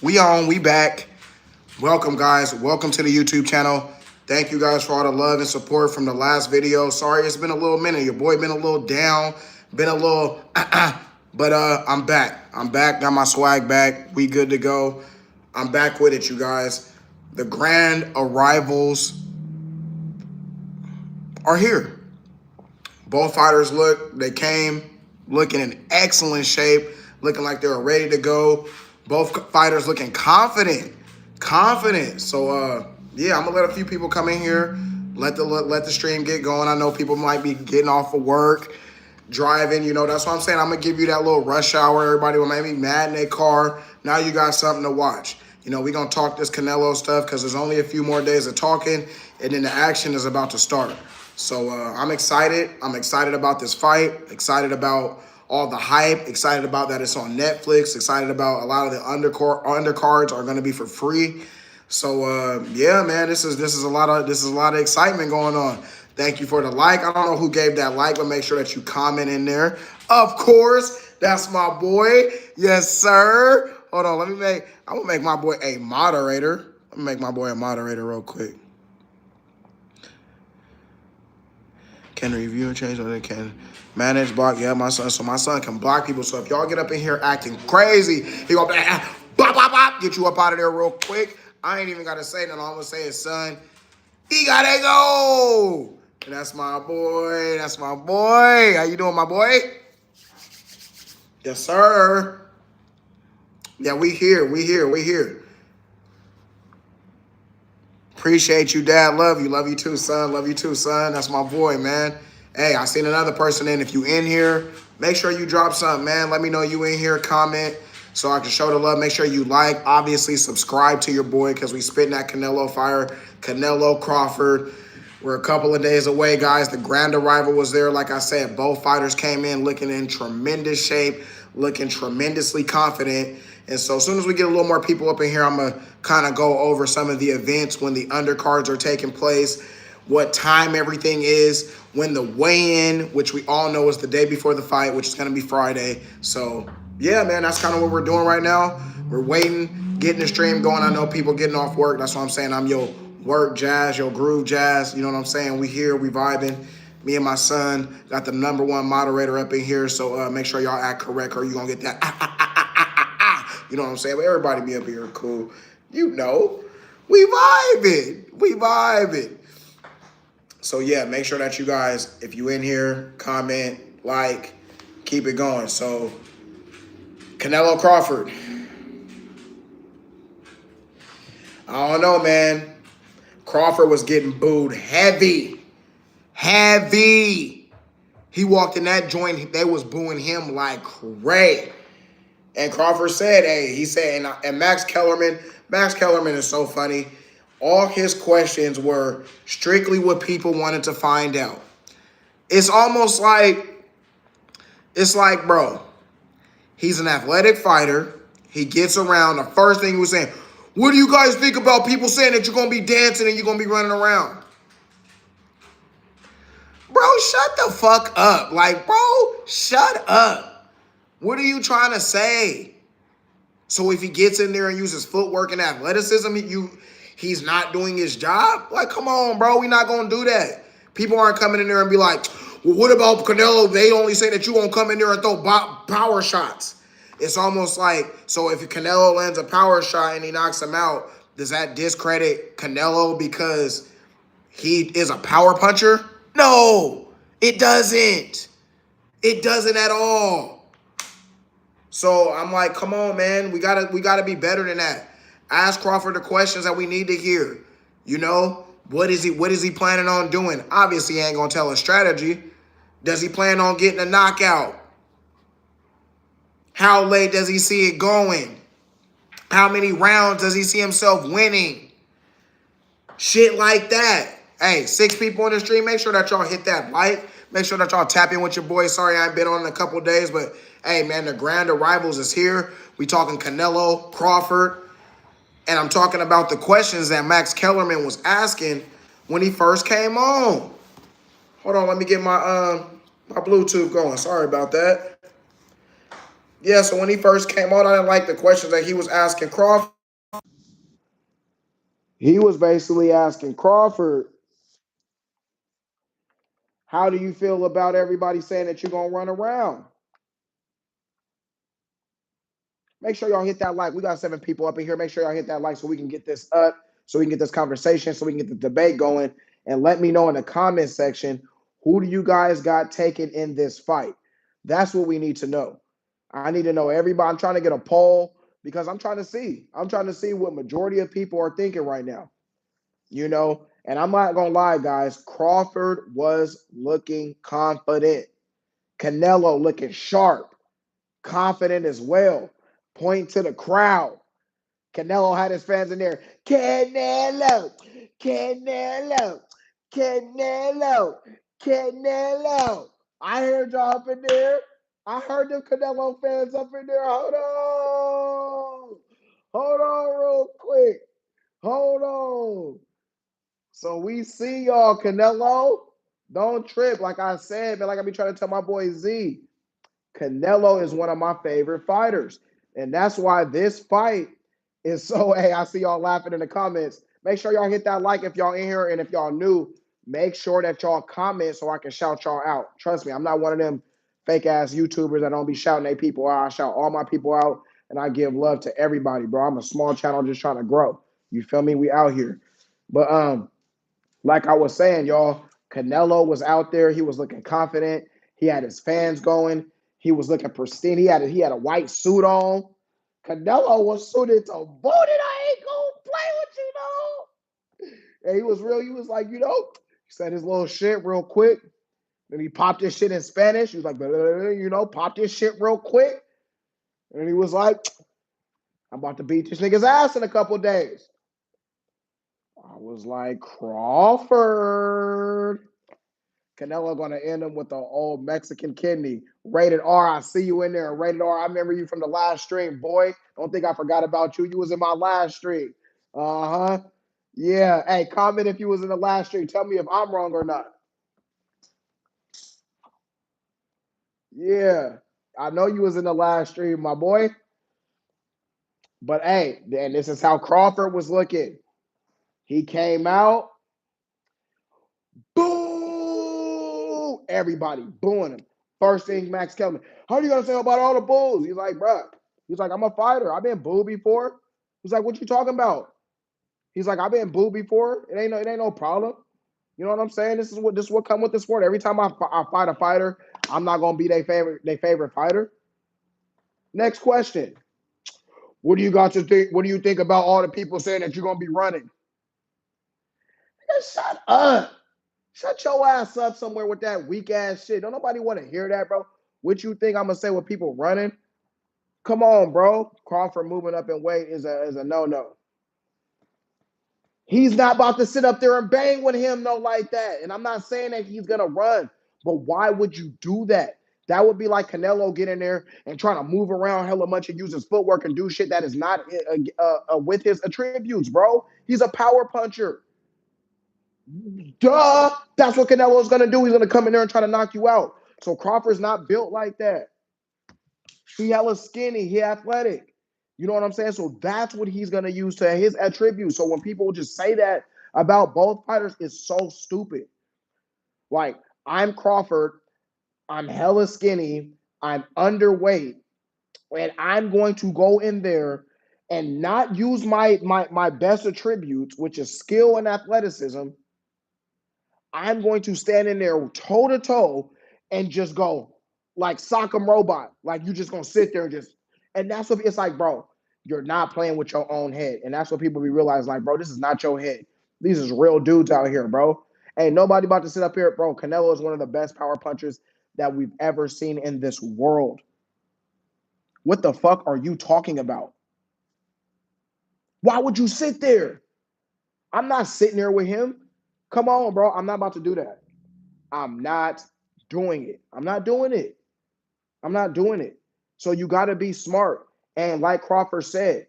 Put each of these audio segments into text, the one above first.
We back. Welcome, guys. Welcome to the YouTube channel. Thank you guys for all the love and support from the last video. Sorry, it's been a little minute. Your boy been a little down, been a little, but I'm back. I'm back. Got my swag back. We good to go. I'm back with it, you guys. The grand arrivals are here. Both fighters they came looking in excellent shape, looking like they were ready to go. Both fighters looking confident. So, yeah, I'm going to let a few people come in here, let the stream get going. I know people might be getting off of work, driving, that's what I'm saying. I'm going to give you that little rush hour. Everybody will maybe mad in their car. Now you got something to watch. We're going to talk this Canelo stuff because there's only a few more days of talking, and then the action is about to start. So I'm excited. I'm excited about this fight, excited about all the hype, excited about that it's on Netflix, excited about a lot of the undercards are going to be for free. So yeah, man, this is a lot of excitement going on. Thank you for the like. I don't know who gave that like, but make sure that you comment in there. Of course, that's my boy. Yes, sir. Hold on, I'm gonna make my boy a moderator. Let me make my boy a moderator real quick. Can review and change, or they can manage, block. Yeah, my son. So my son can block people. So if y'all get up in here acting crazy, he gonna bop, bop, bop, get you up out of there real quick. I ain't even gotta say nothing. All I'm gonna say is, son, he gotta go. And that's my boy. That's my boy. How you doing, my boy? Yes, sir. Yeah, we here. We here. Appreciate you, Dad. Love you. Love you too, son. Love you too, son. That's my boy, man. Hey, I seen another person in. If you in here, make sure you drop something, man. Let me know you in here. Comment so I can show the love. Make sure you like. Obviously, subscribe to your boy because we spitting that Canelo fire. Canelo, Crawford. We're a couple of days away, guys. The grand arrival was there. Like I said, both fighters came in looking in tremendous shape, looking tremendously confident. And so as soon as we get a little more people up in here, I'm going to kind of go over some of the events when the undercards are taking place, what time everything is, when the weigh-in, which we all know is the day before the fight, which is going to be Friday. So, yeah, man, that's kind of what we're doing right now. We're waiting, getting the stream going. I know people getting off work. That's what I'm saying. I'm your work jazz, your groove jazz. You know what I'm saying? We here, we vibing. Me and my son got the #1 moderator up in here. So make sure y'all act correct or you're going to get that You know what I'm saying? But everybody be up here cool. We vibing. So yeah, make sure that you guys, if you in here, comment, like, keep it going. So Canelo Crawford. I don't know, man. Crawford was getting booed heavy. He walked in that joint, they was booing him like crazy. And Crawford said, hey, he said, and Max Kellerman is so funny. All his questions were strictly what people wanted to find out. It's almost like, bro, he's an athletic fighter. He gets around. The first thing he was saying, what do you guys think about people saying that you're going to be dancing and you're going to be running around? Bro, shut the fuck up. Like, bro, shut up. What are you trying to say? So if he gets in there and uses footwork and athleticism, he's not doing his job? Like, come on, bro. We're not going to do that. People aren't coming in there and be like, well, what about Canelo? They only say that you won't come in there and throw power shots. It's almost like, so if Canelo lands a power shot and he knocks him out, does that discredit Canelo because he is a power puncher? No, it doesn't. It doesn't at all. So I'm like, come on, man. We gotta be better than that. Ask Crawford the questions that we need to hear. What is he planning on doing? Obviously, he ain't gonna tell a strategy. Does he plan on getting a knockout? How late does he see it going? How many rounds does he see himself winning? Shit like that. Hey, 6 people on the stream, make sure that y'all hit that like. Make sure that y'all tap in with your boy. Sorry I ain't been on in a couple of days, but hey, man, the grand arrivals is here. We talking Canelo, Crawford, and I'm talking about the questions that Max Kellerman was asking when he first came on. Hold on, let me get my my Bluetooth going. Sorry about that. Yeah, so when he first came out, I didn't like the questions that he was asking Crawford. He was basically asking Crawford, how do you feel about everybody saying that you're going to run around? Make sure y'all hit that like. We got 7 people up in here. Make sure y'all hit that like so we can get this up, so we can get this conversation, so we can get the debate going. And let me know in the comment section, who do you guys got taken in this fight? That's what we need to know. I need to know everybody. I'm trying to get a poll because I'm trying to see. I'm trying to see what majority of people are thinking right now. You know, and I'm not gonna lie, guys. Crawford was looking confident. Canelo looking sharp, confident as well. Point to the crowd. Canelo had his fans in there. Canelo, Canelo, Canelo, Canelo. I heard y'all up in there. I heard them Canelo fans up in there. Hold on. Hold on real quick. Hold on. So we see y'all, Canelo. Don't trip. Like I said, man, like I be trying to tell my boy Z. Canelo is one of my favorite fighters. And that's why this fight is so, hey, I see y'all laughing in the comments. Make sure y'all hit that like if y'all in here. And if y'all new, make sure that y'all comment so I can shout y'all out. Trust me, I'm not one of them fake ass YouTubers that don't be shouting their people out. I shout all my people out and I give love to everybody, bro. I'm a small channel just trying to grow. You feel me? We out here. But like I was saying, y'all, Canelo was out there. He was looking confident. He had his fans going. He was looking pristine. He had a white suit on. Canelo was suited to boot it. I ain't gonna play with you, though. And he was real. He was like, he said his little shit real quick. Then he popped his shit in Spanish. He was like, popped his shit real quick. And he was like, I'm about to beat this nigga's ass in a couple days. I was like, Crawford. Canelo gonna end him with the old Mexican kidney. Rated R. I see you in there. Rated R. I remember you from the last stream, boy. Don't think I forgot about you. You was in my last stream. Uh-huh. Yeah. Hey, comment if you was in the last stream. Tell me if I'm wrong or not. Yeah. I know you was in the last stream, my boy. But hey, and this is how Crawford was looking. He came out. Boo! Everybody booing him. First thing Max Kellerman, how are you gonna say about all the bulls? He's like, bruh. He's like, I'm a fighter. I've been booed before. He's like, what you talking about? He's like, I've been booed before. It ain't no problem. You know what I'm saying? This is what come with the sport. Every time I fight a fighter, I'm not gonna be their favorite fighter. Next question. What do you got to think? What do you think about all the people saying that you're gonna be running? Shut up. Shut your ass up somewhere with that weak ass shit. Don't nobody want to hear that, bro. What you think I'm gonna say with people running? Come on, bro. Crawford moving up in weight is a no-no. He's not about to sit up there and bang with him no like that. And I'm not saying that he's gonna run, but why would you do that? That would be like Canelo getting there and trying to move around hella much and use his footwork and do shit that is not with his attributes, bro. He's a power puncher. Duh. That's what Canelo's gonna do. He's gonna come in there and try to knock you out. So Crawford's not built like that. He hella skinny. He athletic. You know what I'm saying? So that's what he's gonna use to his attributes. So when people just say that about both fighters, it's so stupid. Like I'm Crawford. I'm hella skinny. I'm underweight, and I'm going to go in there and not use my best attributes, which is skill and athleticism. I'm going to stand in there toe to toe and just go like sock'em robot. Like you just gonna sit there and just, and that's what it's like, bro. You're not playing with your own head, and that's what people be realizing. Like, bro, this is not your head. These is real dudes out here, bro. Ain't nobody about to sit up here, bro. Canelo is one of the best power punchers that we've ever seen in this world. What the fuck are you talking about? Why would you sit there? I'm not sitting there with him. Come on, bro. I'm not about to do that. I'm not doing it. I'm not doing it. I'm not doing it. So you got to be smart. And like Crawford said,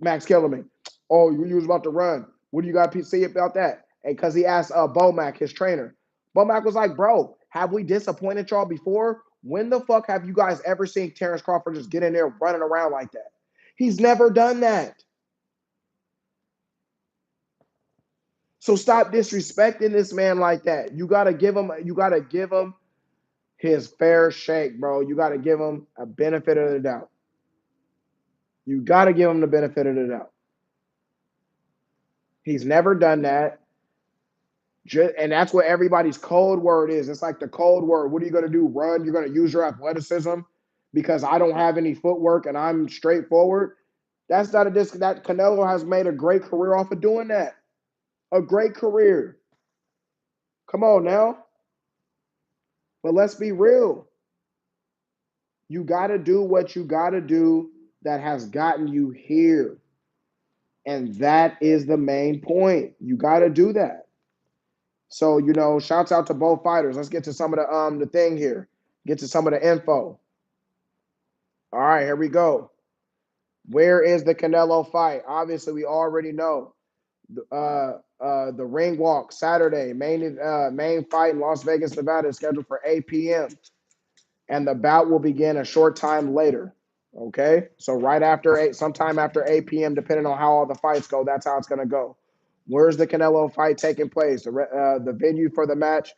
Max Kellerman, oh, you was about to run. What do you got to say about that? And because he asked Bomac, his trainer. Bomac was like, bro, have we disappointed y'all before? When the fuck have you guys ever seen Terrence Crawford just get in there running around like that? He's never done that. So stop disrespecting this man like that. You gotta give him his fair shake, bro. You gotta give him a benefit of the doubt. You gotta give him the benefit of the doubt. He's never done that. And that's what everybody's code word is. It's like the code word. What are you going to do? Run? You're going to use your athleticism because I don't have any footwork and I'm straightforward. That's not a disc. That Canelo has made a great career off of doing that. A great career. Come on now. But let's be real. You got to do what you got to do that has gotten you here. And that is the main point. You got to do that. So, shouts out to both fighters. Let's get to some of the thing here. Get to some of the info. All right, here we go. Where is the Canelo fight? Obviously, we already know. The ring walk Saturday, main fight in Las Vegas, Nevada, is scheduled for 8 p.m. And the bout will begin a short time later. Okay, so right after 8, sometime after 8 p.m., depending on how all the fights go, that's how it's going to go. Where's the Canelo fight taking place? The venue for the match,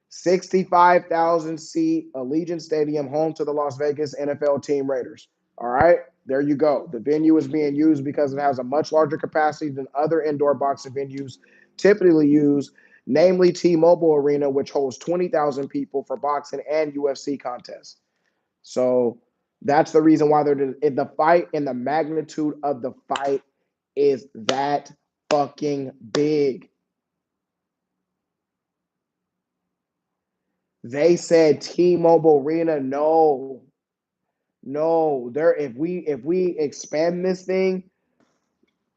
65,000 seat Allegiant Stadium, home to the Las Vegas NFL team Raiders. All right, there you go. The venue is being used because it has a much larger capacity than other indoor boxing venues typically used, namely T-Mobile Arena, which holds 20,000 people for boxing and UFC contests. So that's the reason why the fight and the magnitude of the fight is that fucking big. They said T-Mobile Arena. No. If we expand this thing,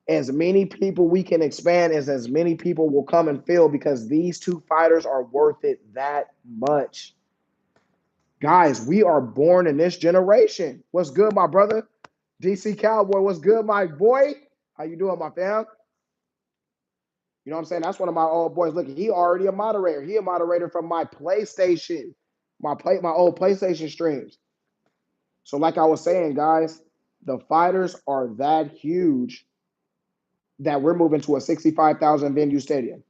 as many people we can expand as many people will come and fill because these two fighters are worth it that much. Guys, we are born in this generation. What's good, my brother? DC Cowboy, what's good, my boy? How you doing, my fam? You know what I'm saying? That's one of my old boys. Look, he already a moderator. He a moderator from my PlayStation, my old PlayStation streams. So like I was saying, guys, the fighters are that huge that we're moving to a 65,000 venue stadium.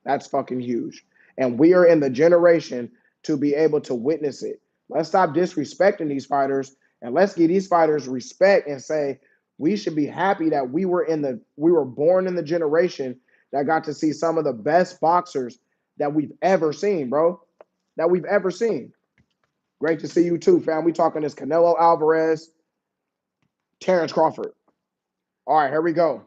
That's fucking huge. And we are in the generation to be able to witness it. Let's stop disrespecting these fighters and let's give these fighters respect and say we should be happy that we were born in the generation that got to see some of the best boxers that we've ever seen, bro. That we've ever seen. Great to see you too, fam. We talking this Canelo Alvarez, Terrence Crawford. All right, here we go.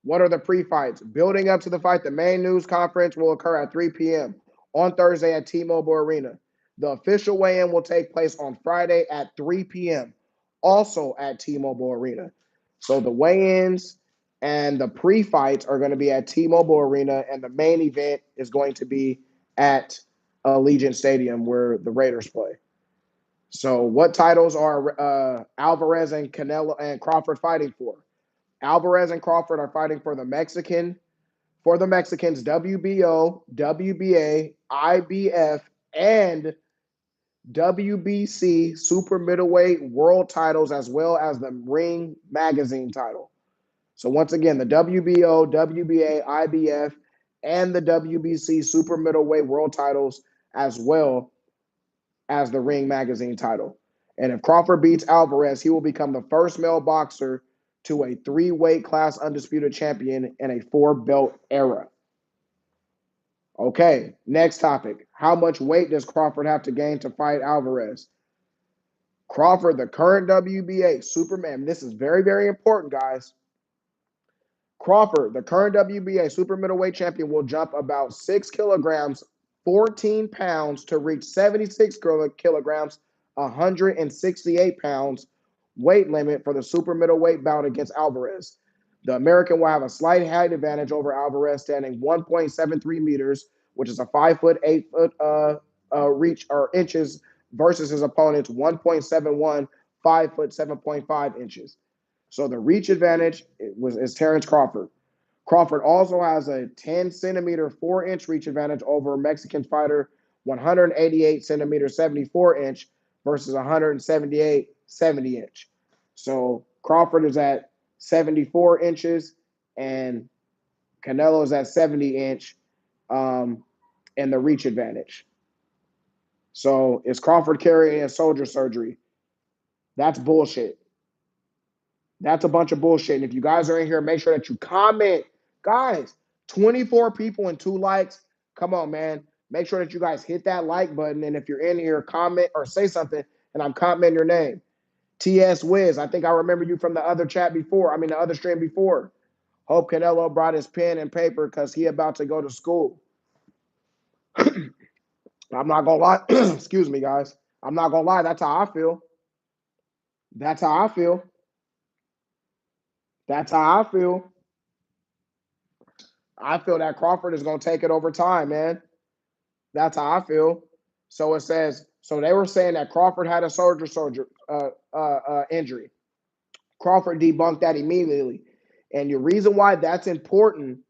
What are the pre-fights? Building up to the fight, the main news conference will occur at 3 p.m. on Thursday at T-Mobile Arena. The official weigh-in will take place on Friday at 3 p.m., also at T-Mobile Arena. So the weigh-ins and the pre-fights are going to be at T-Mobile Arena, and the main event is going to be at Allegiant Stadium where the Raiders play. So what titles are Alvarez and Canelo and Crawford fighting for? Alvarez and Crawford are fighting for the Mexicans WBO, WBA, IBF, and WBC super middleweight world titles, as well as the Ring Magazine title. So once again, the WBO, WBA, IBF, and the WBC super middleweight world titles, as well as the Ring Magazine title. And if Crawford beats Alvarez, he will become the first male boxer to a 3-weight class undisputed champion in a 4-belt era. Okay, next topic. How much weight does Crawford have to gain to fight Alvarez? Crawford, the current WBA Superman. This is very, very important, guys. Crawford, the current WBA super middleweight champion, will jump about 6 kilograms, 14 pounds to reach 76 kilograms, 168 pounds weight limit for the super middleweight bout against Alvarez. The American will have a slight height advantage over Alvarez, standing 1.73 meters, which is a 5 foot, 8 foot reach or inches, versus his opponent's 1.71, 5 foot, 7.5 inches. So the reach advantage is Terrence Crawford. Crawford also has a 10 centimeter, 4-inch reach advantage over Mexican fighter 188 centimeter 74-inch versus 178 70-inch. So Crawford is at 74 inches and Canelo's at 70-inch and the reach advantage. So is Crawford carrying a soldier surgery? That's bullshit. That's a bunch of bullshit. And if you guys are in here, make sure that you comment. Guys, 24 people and 2 likes. Come on, man. Make sure that you guys hit that like button. And if you're in here, comment or say something, and I'm commenting your name. TS Wiz, I think I remember you from the other chat before. I mean, the other stream before. Hope Canelo brought his pen and paper because he about to go to school. I'm not going to lie. Excuse me, guys. I'm not going to lie. That's how I feel. That's how I feel. That's how I feel. I feel that Crawford is going to take it over time, man. That's how I feel. So it says, so they were saying that Crawford had a injury. Crawford debunked that immediately. And the reason why that's important,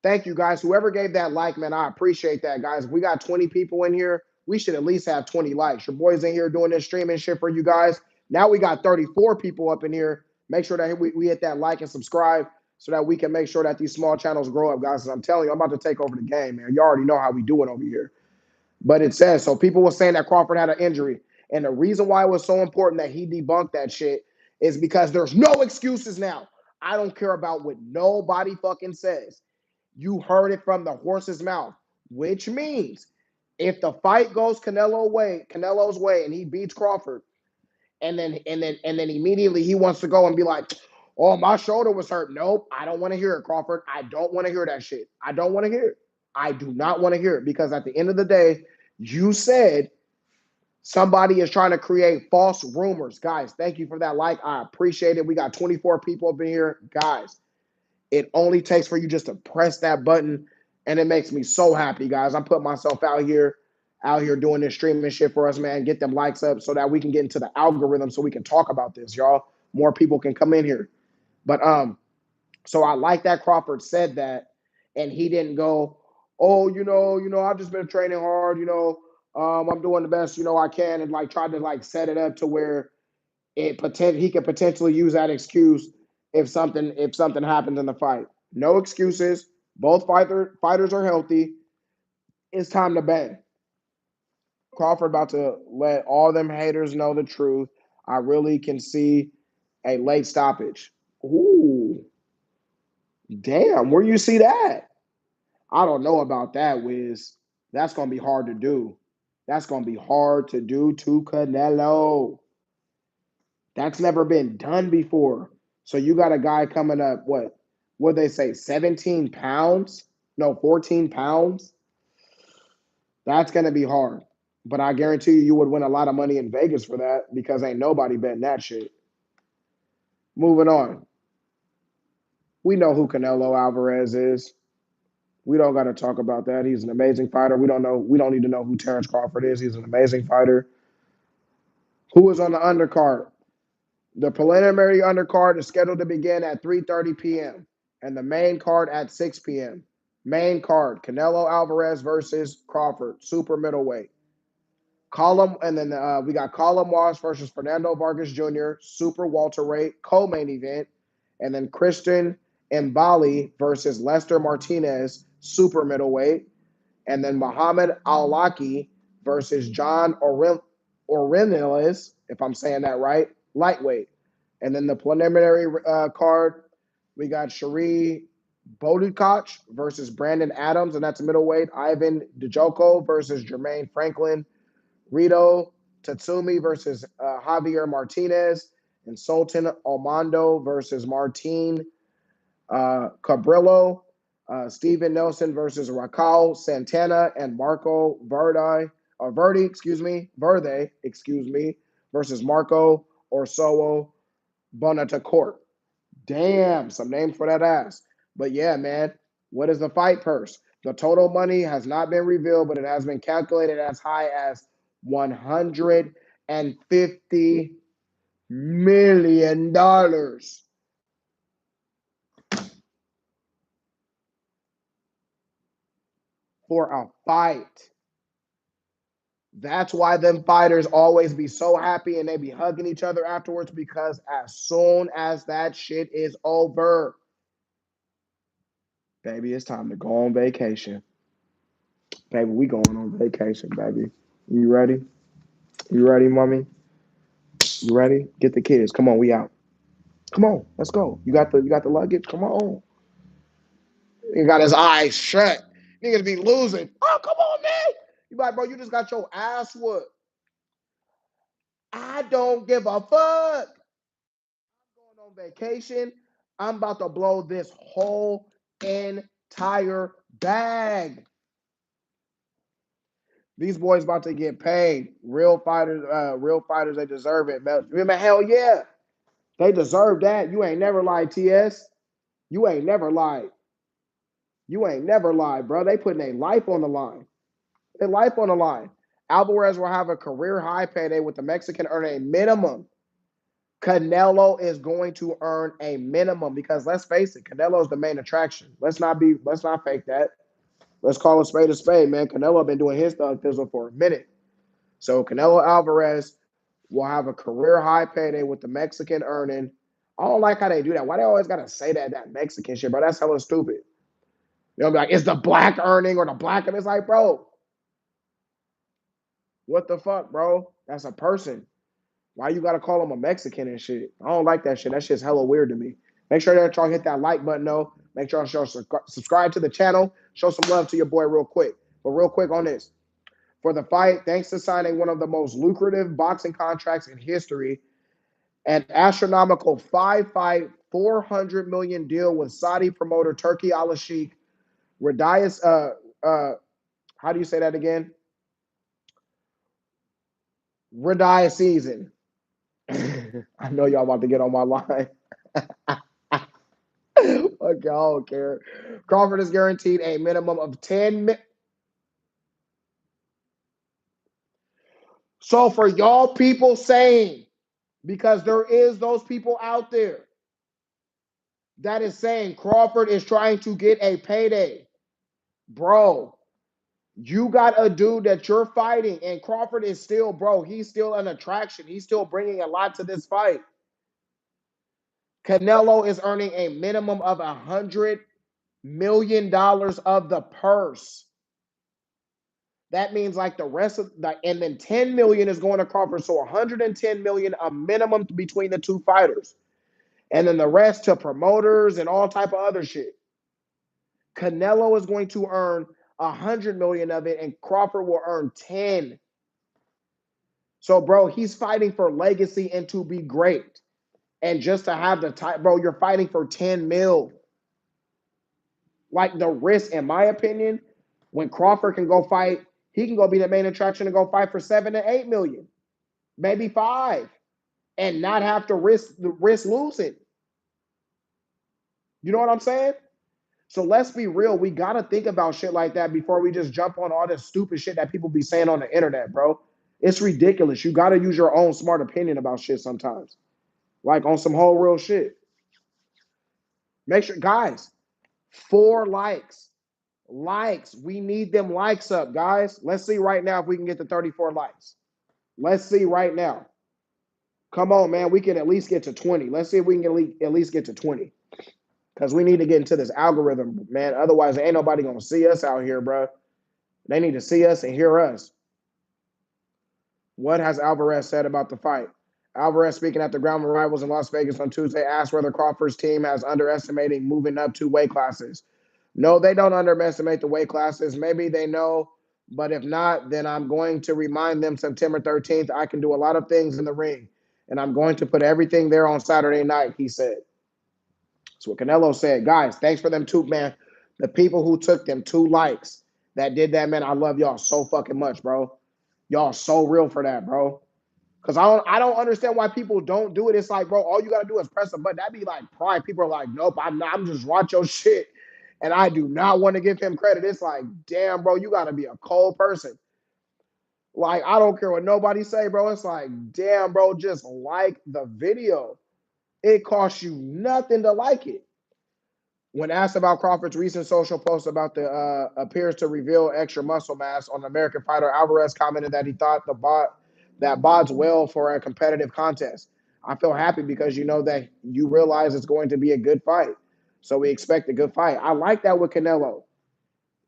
thank you guys. Whoever gave that like, man, I appreciate that, guys. If we got 20 people in here, we should at least have 20 likes. Your boys in here doing this streaming shit for you guys. Now we got 34 people up in here. Make sure that we hit that like and subscribe so that we can make sure that these small channels grow up, guys. I'm telling you, I'm about to take over the game, man. You already know how we do it over here. But it says, so people were saying that Crawford had an injury. And the reason why it was so important that he debunked that shit is because there's no excuses now. I don't care about what nobody fucking says. You heard it from the horse's mouth, which means if the fight goes Canelo's way and he beats Crawford, and then immediately he wants to go and be like, oh, my shoulder was hurt. Nope, I don't want to hear it, Crawford. I don't want to hear that shit. I don't want to hear it. I do not want to hear it because at the end of the day, you said somebody is trying to create false rumors. Guys, thank you for that like. I appreciate it. We got 24 people up in here. Guys, it only takes for you just to press that button, and it makes me so happy, guys. I'm putting myself out here doing this streaming shit for us, man. Get them likes up so that we can get into the algorithm so we can talk about this, y'all. More people can come in here. But so I like that Crawford said that, and he didn't go, oh, I've just been training hard, I'm doing the best, I can, and like try to like set it up to where he could potentially use that excuse if something happens in the fight. No excuses. Both fighters are healthy. It's time to bang. Crawford about to let all them haters know the truth. I really can see a late stoppage. Ooh, damn, where you see that? I don't know about that, Wiz. That's going to be hard to do. That's going to be hard to do to Canelo. That's never been done before. So you got a guy coming up, what they say, 17 pounds? No, 14 pounds? That's going to be hard. But I guarantee you would win a lot of money in Vegas for that because ain't nobody betting that shit. Moving on. We know who Canelo Alvarez is. We don't got to talk about that. He's an amazing fighter. We don't need to know who Terrence Crawford is. He's an amazing fighter. Who is on the undercard? The preliminary undercard is scheduled to begin at 3:30 p.m. and the main card at 6 p.m. Main card, Canelo Alvarez versus Crawford, super middleweight. And then we got Colin Walsh versus Fernando Vargas Jr., super welterweight, co-main event. And then Christian Mbali versus Lester Martinez, super middleweight. And then Muhammad Al-Laki versus John Orenilis, if I'm saying that right, lightweight. And then the preliminary card, we got Shari Bodukach versus Brandon Adams, and that's middleweight. Ivan Dijoko versus Jermaine Franklin. Rito Tatsumi versus Javier Martinez. And Sultan Almondo versus Martin Cabrillo. Steven Nelson versus Raquel Santana and Marco Verde, versus Marco Orsowo Bonatacourt. Damn, some names for that ass. But yeah, man, what is the fight purse? The total money has not been revealed, but it has been calculated as high as $150 million for a fight. That's why them fighters always be so happy and they be hugging each other afterwards, because as soon as that shit is over, baby, it's time to go on vacation. Baby, we going on vacation, baby. You ready? You ready, mommy? You ready? Get the kids. Come on, we out. Come on, let's go. You got the luggage? Come on. He got his eyes shut. Niggas be losing. Oh, come on, man. You like, bro, you just got your ass whooped. I don't give a fuck. I'm going on vacation. I'm about to blow this whole entire bag. These boys about to get paid. Real fighters, they deserve it. Man, hell yeah. They deserve that. You ain't never lied, TS. You ain't never lied. You ain't never lied, bro. They putting their life on the line. Their life on the line. Alvarez will have a career high payday with the Mexican earning a minimum. Canelo is going to earn a minimum because let's face it, Canelo is the main attraction. Let's not fake that. Let's call a spade, man. Canelo been doing his thug thizzle for a minute. So Canelo Alvarez will have a career high payday with the Mexican earning. I don't like how they do that. Why they always gotta say that Mexican shit, bro? That's hella stupid. You know, be like, it's the black earning or the black, and it's like, bro, what the fuck, bro? That's a person. Why you gotta call him a Mexican and shit? I don't like that shit. That shit's hella weird to me. Make sure that y'all hit that like button though. Make sure y'all subscribe to the channel. Show some love to your boy real quick. But real quick on this. For the fight, thanks to signing one of the most lucrative boxing contracts in history, an astronomical 5-fight, $400 million deal with Saudi promoter Turkey Al Sheikh, Radius, how do you say that again? Radius season. I know y'all about to get on my line. Okay, I don't care. Crawford is guaranteed a minimum of 10. So for y'all people saying, because there is those people out there that is saying Crawford is trying to get a payday. Bro, you got a dude that you're fighting, and Crawford is still, bro, he's still an attraction. He's still bringing a lot to this fight. Canelo is earning a minimum of $100 million of the purse. That means like the rest of the, and then 10 million is going to Crawford. So 110 million a minimum between the two fighters. And then the rest to promoters and all type of other shit. Canelo is going to earn 100 million of it, and Crawford will earn 10. So, bro, he's fighting for legacy and to be great. And just to have the type, bro, you're fighting for 10 mil. Like the risk, in my opinion, when Crawford can go fight, he can go be the main attraction and go fight for 7 to 8 million, maybe 5, and not have to risk losing. You know what I'm saying? So let's be real. We gotta think about shit like that before we just jump on all this stupid shit that people be saying on the internet, bro. It's ridiculous. You gotta use your own smart opinion about shit sometimes. Like on some whole real shit. Make sure, guys, 4 likes. Likes. We need them likes up, guys. Let's see right now if we can get to 34 likes. Let's see right now. Come on, man. We can at least get to 20. Let's see if we can at least get to 20. Because we need to get into this algorithm, man. Otherwise, ain't nobody going to see us out here, bro. They need to see us and hear us. What has Alvarez said about the fight? Alvarez, speaking at the Ground Rivals in Las Vegas on Tuesday, asked whether Crawford's team has underestimating moving up 2 weight classes. No, they don't underestimate the weight classes. Maybe they know, but if not, then I'm going to remind them September 13th, I can do a lot of things in the ring, and I'm going to put everything there on Saturday night, he said. That's what Canelo said. Guys, thanks for them too, man. The people who took them 2 likes that did that, man, I love y'all so fucking much, bro. Y'all so real for that, bro. Because I don't understand why people don't do it. It's like, bro, all you got to do is press a button. That'd be like pride. People are like, nope, I'm just watch your shit. And I do not want to give him credit. It's like, damn, bro, you got to be a cold person. Like, I don't care what nobody say, bro. It's like, damn, bro, just like the video. It costs you nothing to like it. When asked about Crawford's recent social post about the appears to reveal extra muscle mass on American fighter, Alvarez commented that he thought that bodes well for a competitive contest. I feel happy because you know that you realize it's going to be a good fight. So we expect a good fight. I like that with Canelo.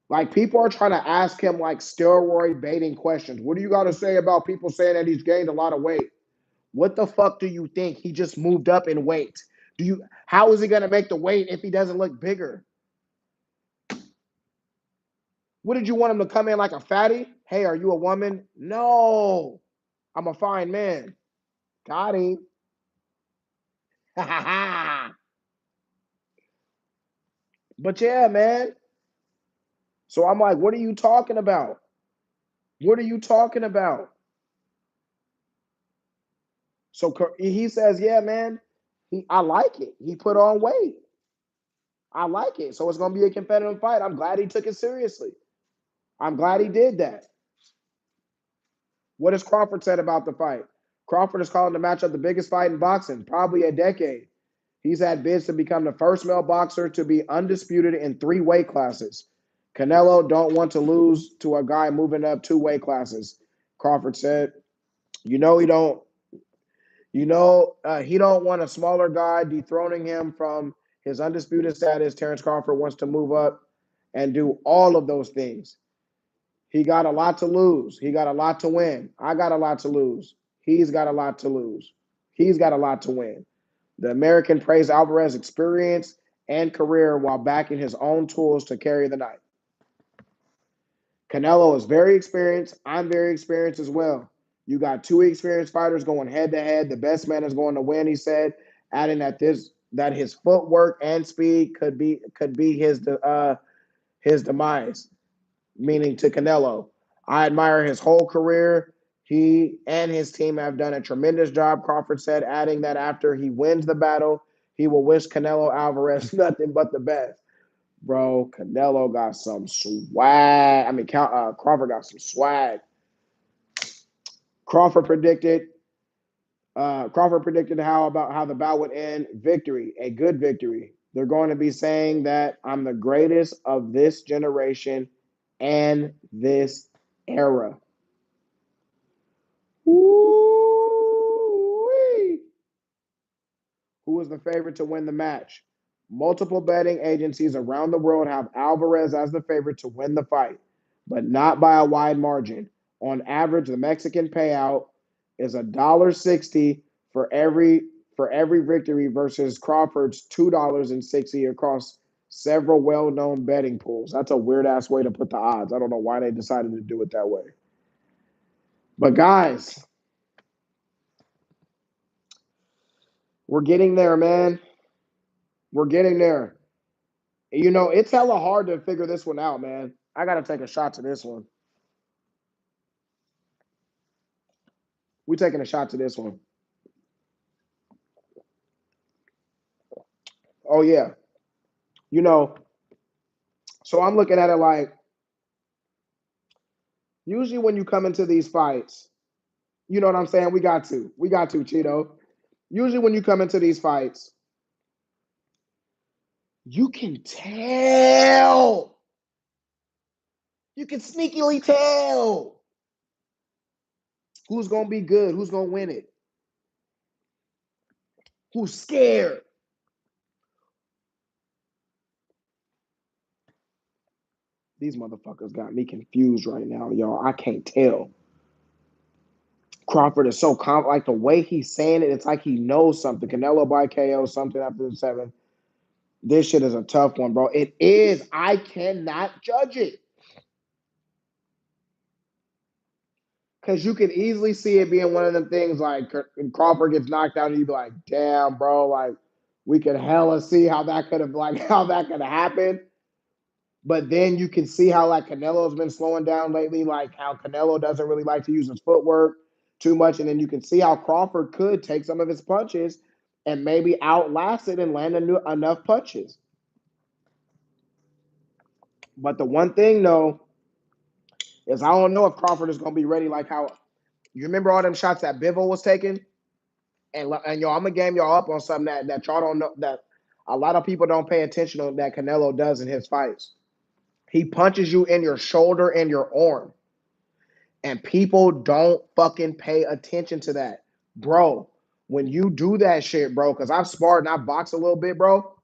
Like people are trying to ask him like steroid baiting questions. What do you got to say about people saying that he's gained a lot of weight? What the fuck do you think? He just moved up in weight. How is he gonna make the weight if he doesn't look bigger? What did you want him to come in like a fatty? Hey, are you a woman? No, I'm a fine man. Got him. But yeah, man. So I'm like, what are you talking about? What are you talking about? So he says, yeah, man. I like it. He put on weight. I like it. So it's gonna be a competitive fight. I'm glad he took it seriously. I'm glad he did that. What has Crawford said about the fight? Crawford is calling the matchup the biggest fight in boxing, probably a decade. He's had bids to become the first male boxer to be undisputed in 3 weight classes. Canelo don't want to lose to a guy moving up 2 weight classes. Crawford said, "You know he don't. He don't want a smaller guy dethroning him from his undisputed status. Terrence Crawford wants to move up and do all of those things. He got a lot to lose. He got a lot to win. I got a lot to lose. He's got a lot to lose. He's got a lot to win." The American praised Alvarez's experience and career while backing his own tools to carry the night. Canelo is very experienced. I'm very experienced as well. You got 2 experienced fighters going head to head. The best man is going to win, he said, adding that his footwork and speed could be his demise, meaning to Canelo. I admire his whole career. He and his team have done a tremendous job, Crawford said, adding that after he wins the battle, he will wish Canelo Alvarez nothing but the best. Bro, Canelo got some swag. I mean, Crawford got some swag. Crawford predicted. Crawford predicted how the bout would end. Victory, a good victory. They're going to be saying that I'm the greatest of this generation and this era. Woo-wee. Who is the favorite to win the match? Multiple betting agencies around the world have Alvarez as the favorite to win the fight, but not by a wide margin. On average, the Mexican payout is $1.60 for every victory versus Crawford's $2.60 across several well-known betting pools. That's a weird ass way to put the odds. I don't know why they decided to do it that way. But guys, we're getting there, man. We're getting there. You know, it's hella hard to figure this one out, man. I got to take a shot to this one. We taking a shot to this one. Oh, yeah. You know, so I'm looking at it like, usually when you come into these fights, you know what I'm saying? We got to, Cheeto. Usually when you come into these fights, you can tell. You can sneakily tell who's going to be good, who's going to win it, who's scared. These motherfuckers got me confused right now, y'all. I can't tell. Crawford is so like the way he's saying it, it's like he knows something. Canelo by KO, something after the 7th. This shit is a tough one, bro. It is. I cannot judge it. Because you can easily see it being one of them things like Crawford gets knocked out and you be like, damn, bro, like we could hella see how that could have happened. But then you can see how like Canelo's been slowing down lately, like how Canelo doesn't really like to use his footwork too much. And then you can see how Crawford could take some of his punches and maybe outlast it and land enough punches. But the one thing, though, is I don't know if Crawford is going to be ready like how – you remember all them shots that Bivol was taking? And yo, I'm going to game y'all up on something that y'all don't know, that A lot of people don't pay attention to that Canelo does in his fights. He punches you in your shoulder and your arm. And people don't fucking pay attention to that. Bro, when you do that shit, bro, because I've sparred and I've boxed a little bit, bro,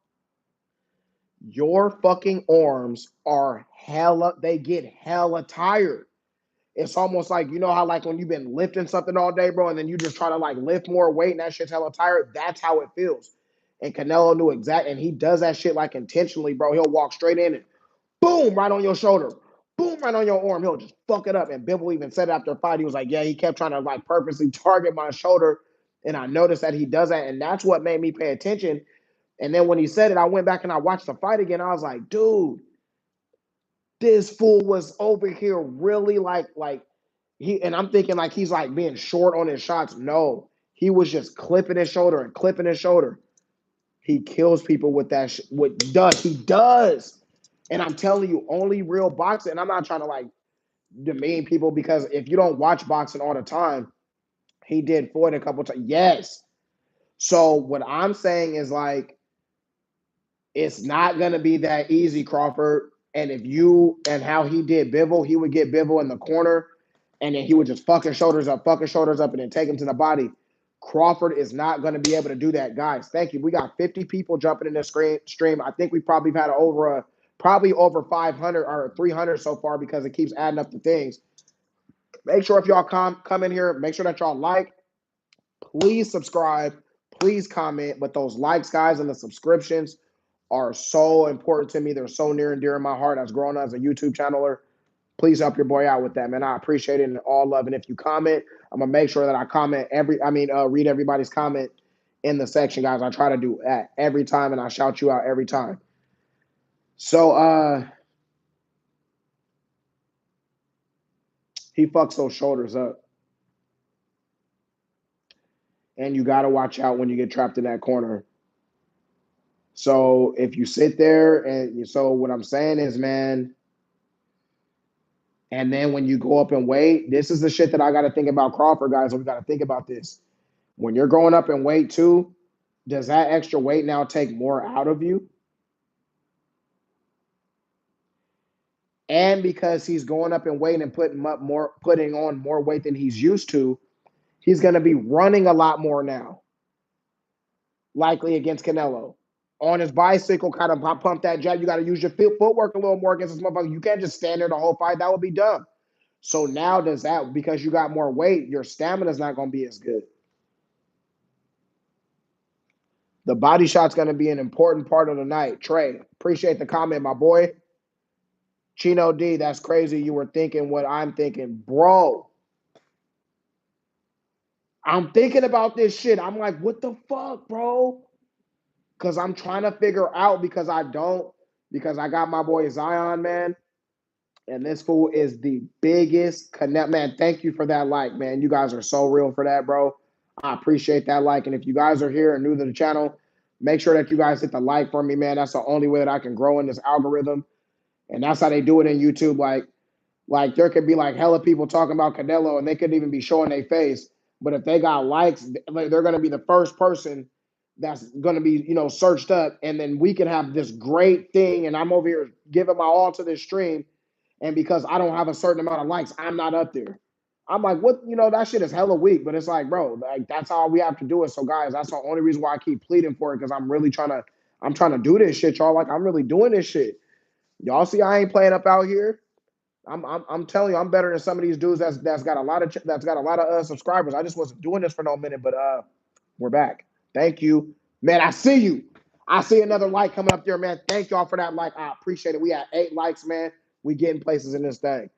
your fucking arms are hella, they get hella tired. It's almost like, you know how like when you've been lifting something all day, bro, and then you just try to like lift more weight and that shit's hella tired. That's how it feels. And Canelo knew exactly, and he does that shit like intentionally, bro. He'll walk straight in and boom, right on your shoulder. Boom, right on your arm. He'll just fuck it up. And Bibble even said after the fight, he was like, yeah, he kept trying to like purposely target my shoulder. And I noticed that he does that. And that's what made me pay attention. And then when he said it, I went back and I watched the fight again. I was like, dude, this fool was over here really like he, and I'm thinking like he's like being short on his shots. No, he was just clipping his shoulder and clipping his shoulder. He kills people with that. What does he does? And I'm telling you, only real boxing. And I'm not trying to like demean people because if you don't watch boxing all the time, he did Floyd a couple times. Yes. So what I'm saying is like, it's not gonna be that easy, Crawford. And if you and how he did Bivol, he would get Bivol in the corner, and then he would just fucking shoulders up, and then take him to the body. Crawford is not going to be able to do that, guys. Thank you. We got 50 people jumping in this stream. I think we probably had probably over 500 or 300 so far because it keeps adding up the things. Make sure if y'all come in here, make sure that y'all like. Please subscribe. Please comment. But those likes, guys, and the subscriptions are so important to me. They're so near and dear in my heart as growing up as a YouTube channeler. Please help your boy out with that, man. I appreciate it and all love. And if you comment, I'm gonna make sure that I read everybody's comment in the section, guys. I try to do that every time, and I shout you out every time. So he fucks those shoulders up. And you gotta watch out when you get trapped in that corner. So if you sit there and so what I'm saying is, man, and then when you go up in weight, this is the shit that I gotta think about Crawford, guys. We gotta think about this. When you're going up in weight too, does that extra weight now take more out of you? And because he's going up in weight and putting on more weight than he's used to, he's going to be running a lot more now, likely against Canelo. On his bicycle, kind of pump that jab. You got to use your footwork a little more against this motherfucker. You can't just stand there the whole fight. That would be dumb. So now does that, because you got more weight, your stamina is not going to be as good. The body shot's going to be an important part of the night. Trey, appreciate the comment, my boy. Chino D, that's crazy. You were thinking what I'm thinking. Bro, I'm thinking about this shit. I'm like, what the fuck, bro? Because I'm trying to figure out because I got my boy Zion, man. And this fool is the biggest connect. Man, thank you for that like, man. You guys are so real for that, bro. I appreciate that like. And if you guys are here and new to the channel, make sure that you guys hit the like for me, man. That's the only way that I can grow in this algorithm. And that's how they do it in YouTube. Like there could be like hella people talking about Canelo and they couldn't even be showing their face. But if they got likes, they're going to be the first person that's going to be, searched up. And then we can have this great thing. And I'm over here giving my all to this stream. And because I don't have a certain amount of likes, I'm not up there. I'm like, what? That shit is hella weak. But it's like, bro, like that's how we have to do it. So guys, that's the only reason why I keep pleading for it. Because I'm trying to do this shit, y'all. Like I'm really doing this shit. Y'all see, I ain't playing up out here. I'm telling you, I'm better than some of these dudes that's got a lot of subscribers. I just wasn't doing this for no minute, but we're back. Thank you, man. I see you. I see another like coming up there, man. Thank y'all for that like. I appreciate it. We had 8 likes, man. We getting places in this thing.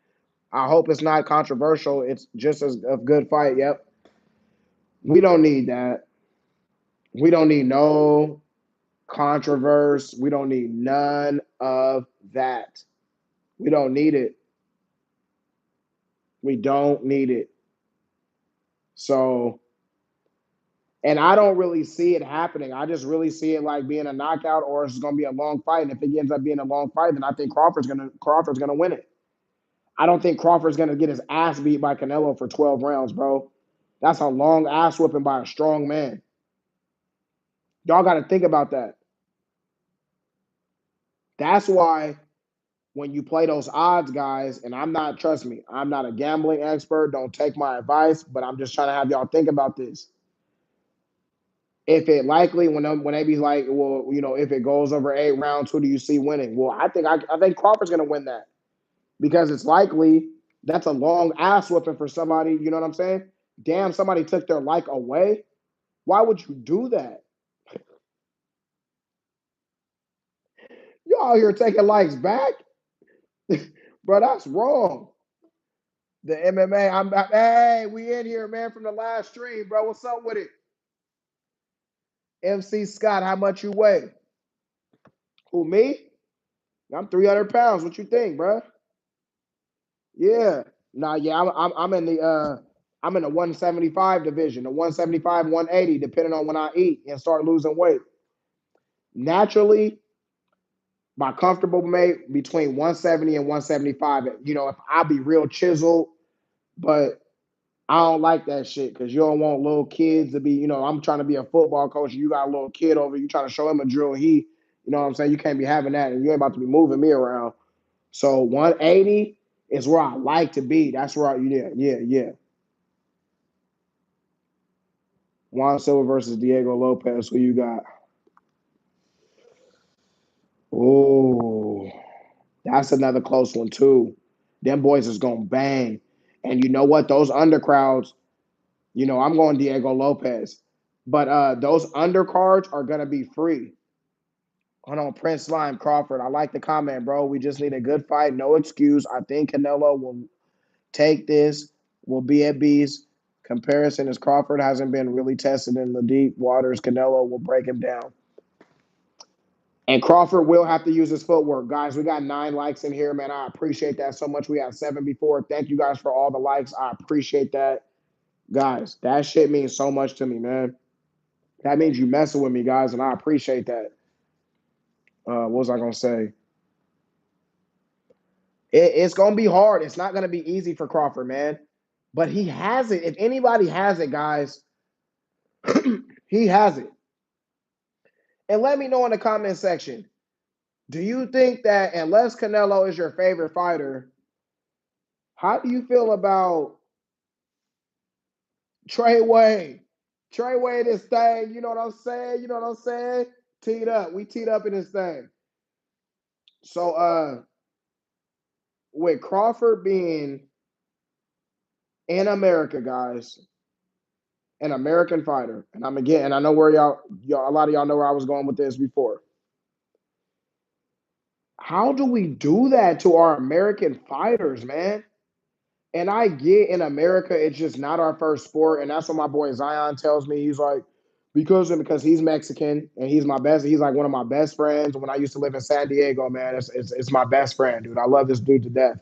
I hope it's not controversial. It's just as a good fight. Yep. We don't need that. We don't need no controversy. We don't need none of that. We don't need it. We don't need it. So, and I don't really see it happening. I just really see it like being a knockout or it's going to be a long fight. And if it ends up being a long fight, then I think Crawford's going to win it. I don't think Crawford's going to get his ass beat by Canelo for 12 rounds, bro. That's a long ass whipping by a strong man. Y'all got to think about that. That's why when you play those odds, guys, and trust me, I'm not a gambling expert. Don't take my advice, but I'm just trying to have y'all think about this. If it likely when they be like, well, if it goes over 8 rounds, who do you see winning? Well, I think Crawford's gonna win that because it's likely that's a long ass whipping for somebody. You know what I'm saying? Damn, somebody took their like away. Why would you do that? You out here taking likes back, bro? That's wrong. The MMA. Hey, we in here, man, from the last stream, bro. What's up with it? MC Scott, how much you weigh? Who, me? I'm 300 pounds. What you think, bro? Yeah. Nah, yeah, I'm in the 175 division, the 175, 180, depending on when I eat and start losing weight. Naturally, my comfortable weight between 170 and 175. If I be real chiseled, but I don't like that shit because you don't want little kids to be, I'm trying to be a football coach. You got a little kid over, you trying to show him a drill. You know what I'm saying? You can't be having that, and you ain't about to be moving me around. So 180 is where I like to be. That's where yeah. Juan Silva versus Diego Lopez. Who you got? Oh, that's another close one too. Them boys is gonna bang. And you know what? Those undercrowds, I'm going Diego Lopez. But those undercards are gonna be free. Hold on, Prince Slime Crawford. I like the comment, bro. We just need a good fight, no excuse. I think Canelo will take this, will be at B's. Comparison is Crawford hasn't been really tested in the deep waters. Canelo will break him down. And Crawford will have to use his footwork. Guys, we got 9 likes in here, man. I appreciate that so much. We had 7 before. Thank you guys for all the likes. I appreciate that. Guys, that shit means so much to me, man. That means you messing with me, guys, and I appreciate that. What was I going to say? It's going to be hard. It's not going to be easy for Crawford, man. But he has it. If anybody has it, guys, he has it. And let me know in the comment section, do you think that unless Canelo is your favorite fighter, how do you feel about Treyway? Treyway, this thing, you know what I'm saying? You know what I'm saying? Teed up. We teed up in this thing. So with Crawford being in America, guys, an American fighter, and I know where y'all, a lot of y'all know where I was going with this before. How do we do that to our American fighters, man? And I get in America, it's just not our first sport. And that's what my boy Zion tells me. He's like, because he's Mexican and he's like one of my best friends. When I used to live in San Diego, man, it's my best friend, dude. I love this dude to death.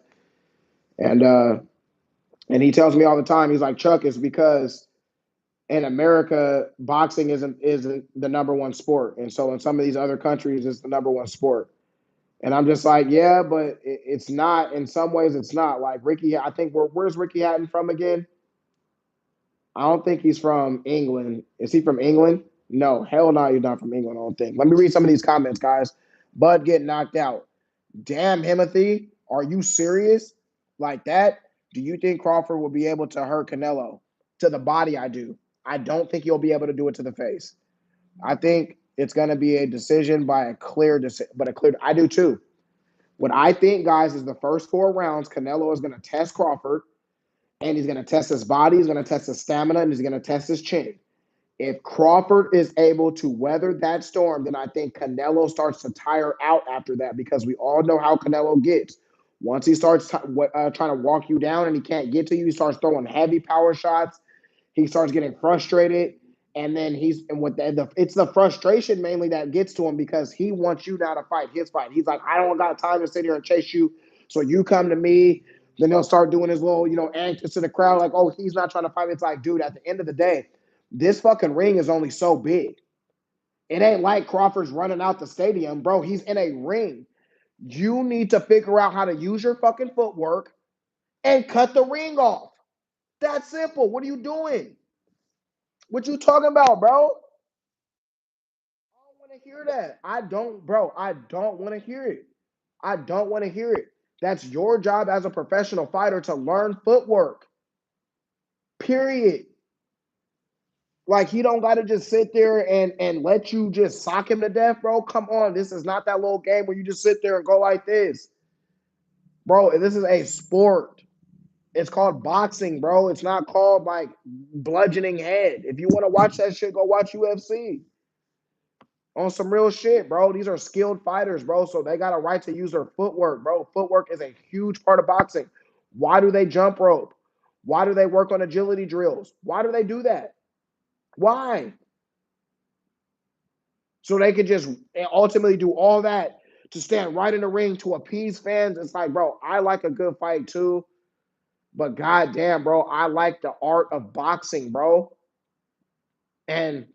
And he tells me all the time, he's like, Chuck, it's because in America, boxing isn't the number one sport. And so in some of these other countries, it's the number one sport. And I'm just like, yeah, but it's not. In some ways, it's not. Like Ricky, I think where's Ricky Hatton from again? I don't think he's from England. Is he from England? No, hell no, he's not from England. I don't think. Let me read some of these comments, guys. Bud getting knocked out. Damn, Himothy, are you serious? Like that? Do you think Crawford will be able to hurt Canelo? To the body, I do. I don't think he'll be able to do it to the face. I think it's going to be a decision by a clear decision, but a clear. I do too. What I think, guys, is the first 4 rounds, Canelo is going to test Crawford, and he's going to test his body, he's going to test his stamina, and he's going to test his chin. If Crawford is able to weather that storm, then I think Canelo starts to tire out after that because we all know how Canelo gets. Once he starts trying to walk you down and he can't get to you, he starts throwing heavy power shots. He starts getting frustrated. And then it's the frustration mainly that gets to him because he wants you now to fight his fight. He's like, I don't got time to sit here and chase you. So you come to me. Then he'll start doing his little, anxious to the crowd, like, oh, he's not trying to fight me. It's like, dude, at the end of the day, this fucking ring is only so big. It ain't like Crawford's running out the stadium, bro. He's in a ring. You need to figure out how to use your fucking footwork and cut the ring off. That's simple. What are you doing? What you talking about, bro? I don't want to hear that. I don't, bro. I don't want to hear it. I don't want to hear it. That's your job as a professional fighter to learn footwork. Period. Like he don't got to just sit there and let you just sock him to death, bro. Come on, this is not that little game where you just sit there and go like this, bro. This is a sport. It's called boxing, bro. It's not called like bludgeoning head. If you want to watch that shit, go watch UFC. On some real shit, bro. These are skilled fighters, bro. So they got a right to use their footwork, bro. Footwork is a huge part of boxing. Why do they jump rope? Why do they work on agility drills? Why do they do that? Why? So they could just ultimately do all that to stand right in the ring to appease fans. It's like, bro, I like a good fight too. But goddamn, bro, I like the art of boxing, bro. And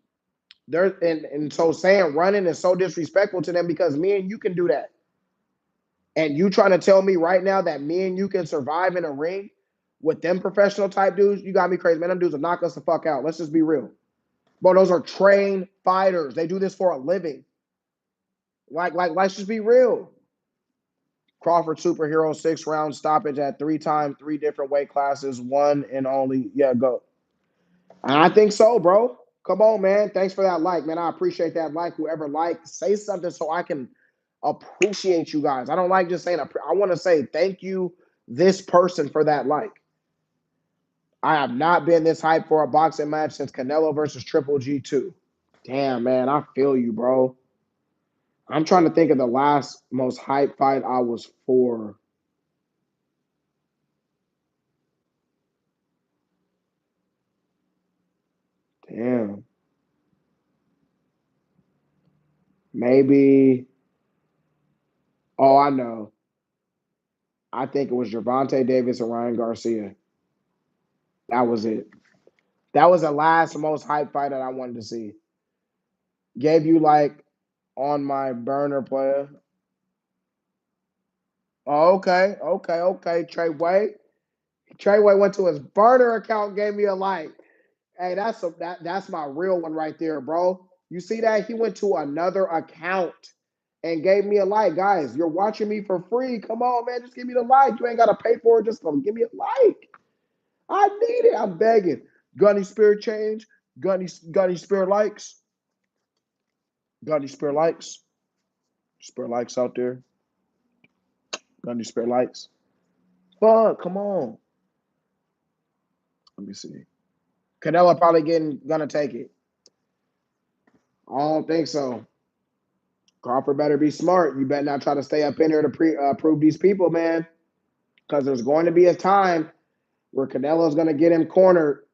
so saying running is so disrespectful to them because me and you can do that. And you trying to tell me right now that me and you can survive in a ring with them professional type dudes? You got me crazy, man. Them dudes will knock us the fuck out. Let's just be real. Bro, those are trained fighters. They do this for a living. Let's just be real. Crawford superhero 6-round stoppage at 3 different weight classes, one and only. Yeah, go. I think so, bro. Come on, man. Thanks for that like, man. I appreciate that like. Whoever liked, say something so I can appreciate you guys. I don't like just saying, I want to say thank you, this person, for that like. I have not been this hyped for a boxing match since Canelo versus Triple G2. Damn, man. I feel you, bro. I'm trying to think of the last most hype fight I was for. Damn. Maybe. Oh, I know. I think it was Gervonta Davis and Ryan Garcia. That was it. That was the last most hype fight that I wanted to see. Gave you like on my burner player. Oh, okay. Treyway went to his burner account, gave me a like. Hey, that's my real one right there, bro. You see that? He went to another account and gave me a like. Guys, you're watching me for free. Come on, man. Just give me the like. You ain't gotta pay for it. Just give me a like. I need it. I'm begging. Gunny Spirit change. Gunny Spirit likes. Gunny Spirit likes. Spirit likes out there. Gunny Spirit likes. Fuck, come on. Let me see. Canelo probably gonna take it. I don't think so. Crawford better be smart. You better not try to stay up in here to prove these people, man. Because there's going to be a time where Canelo's going to get him cornered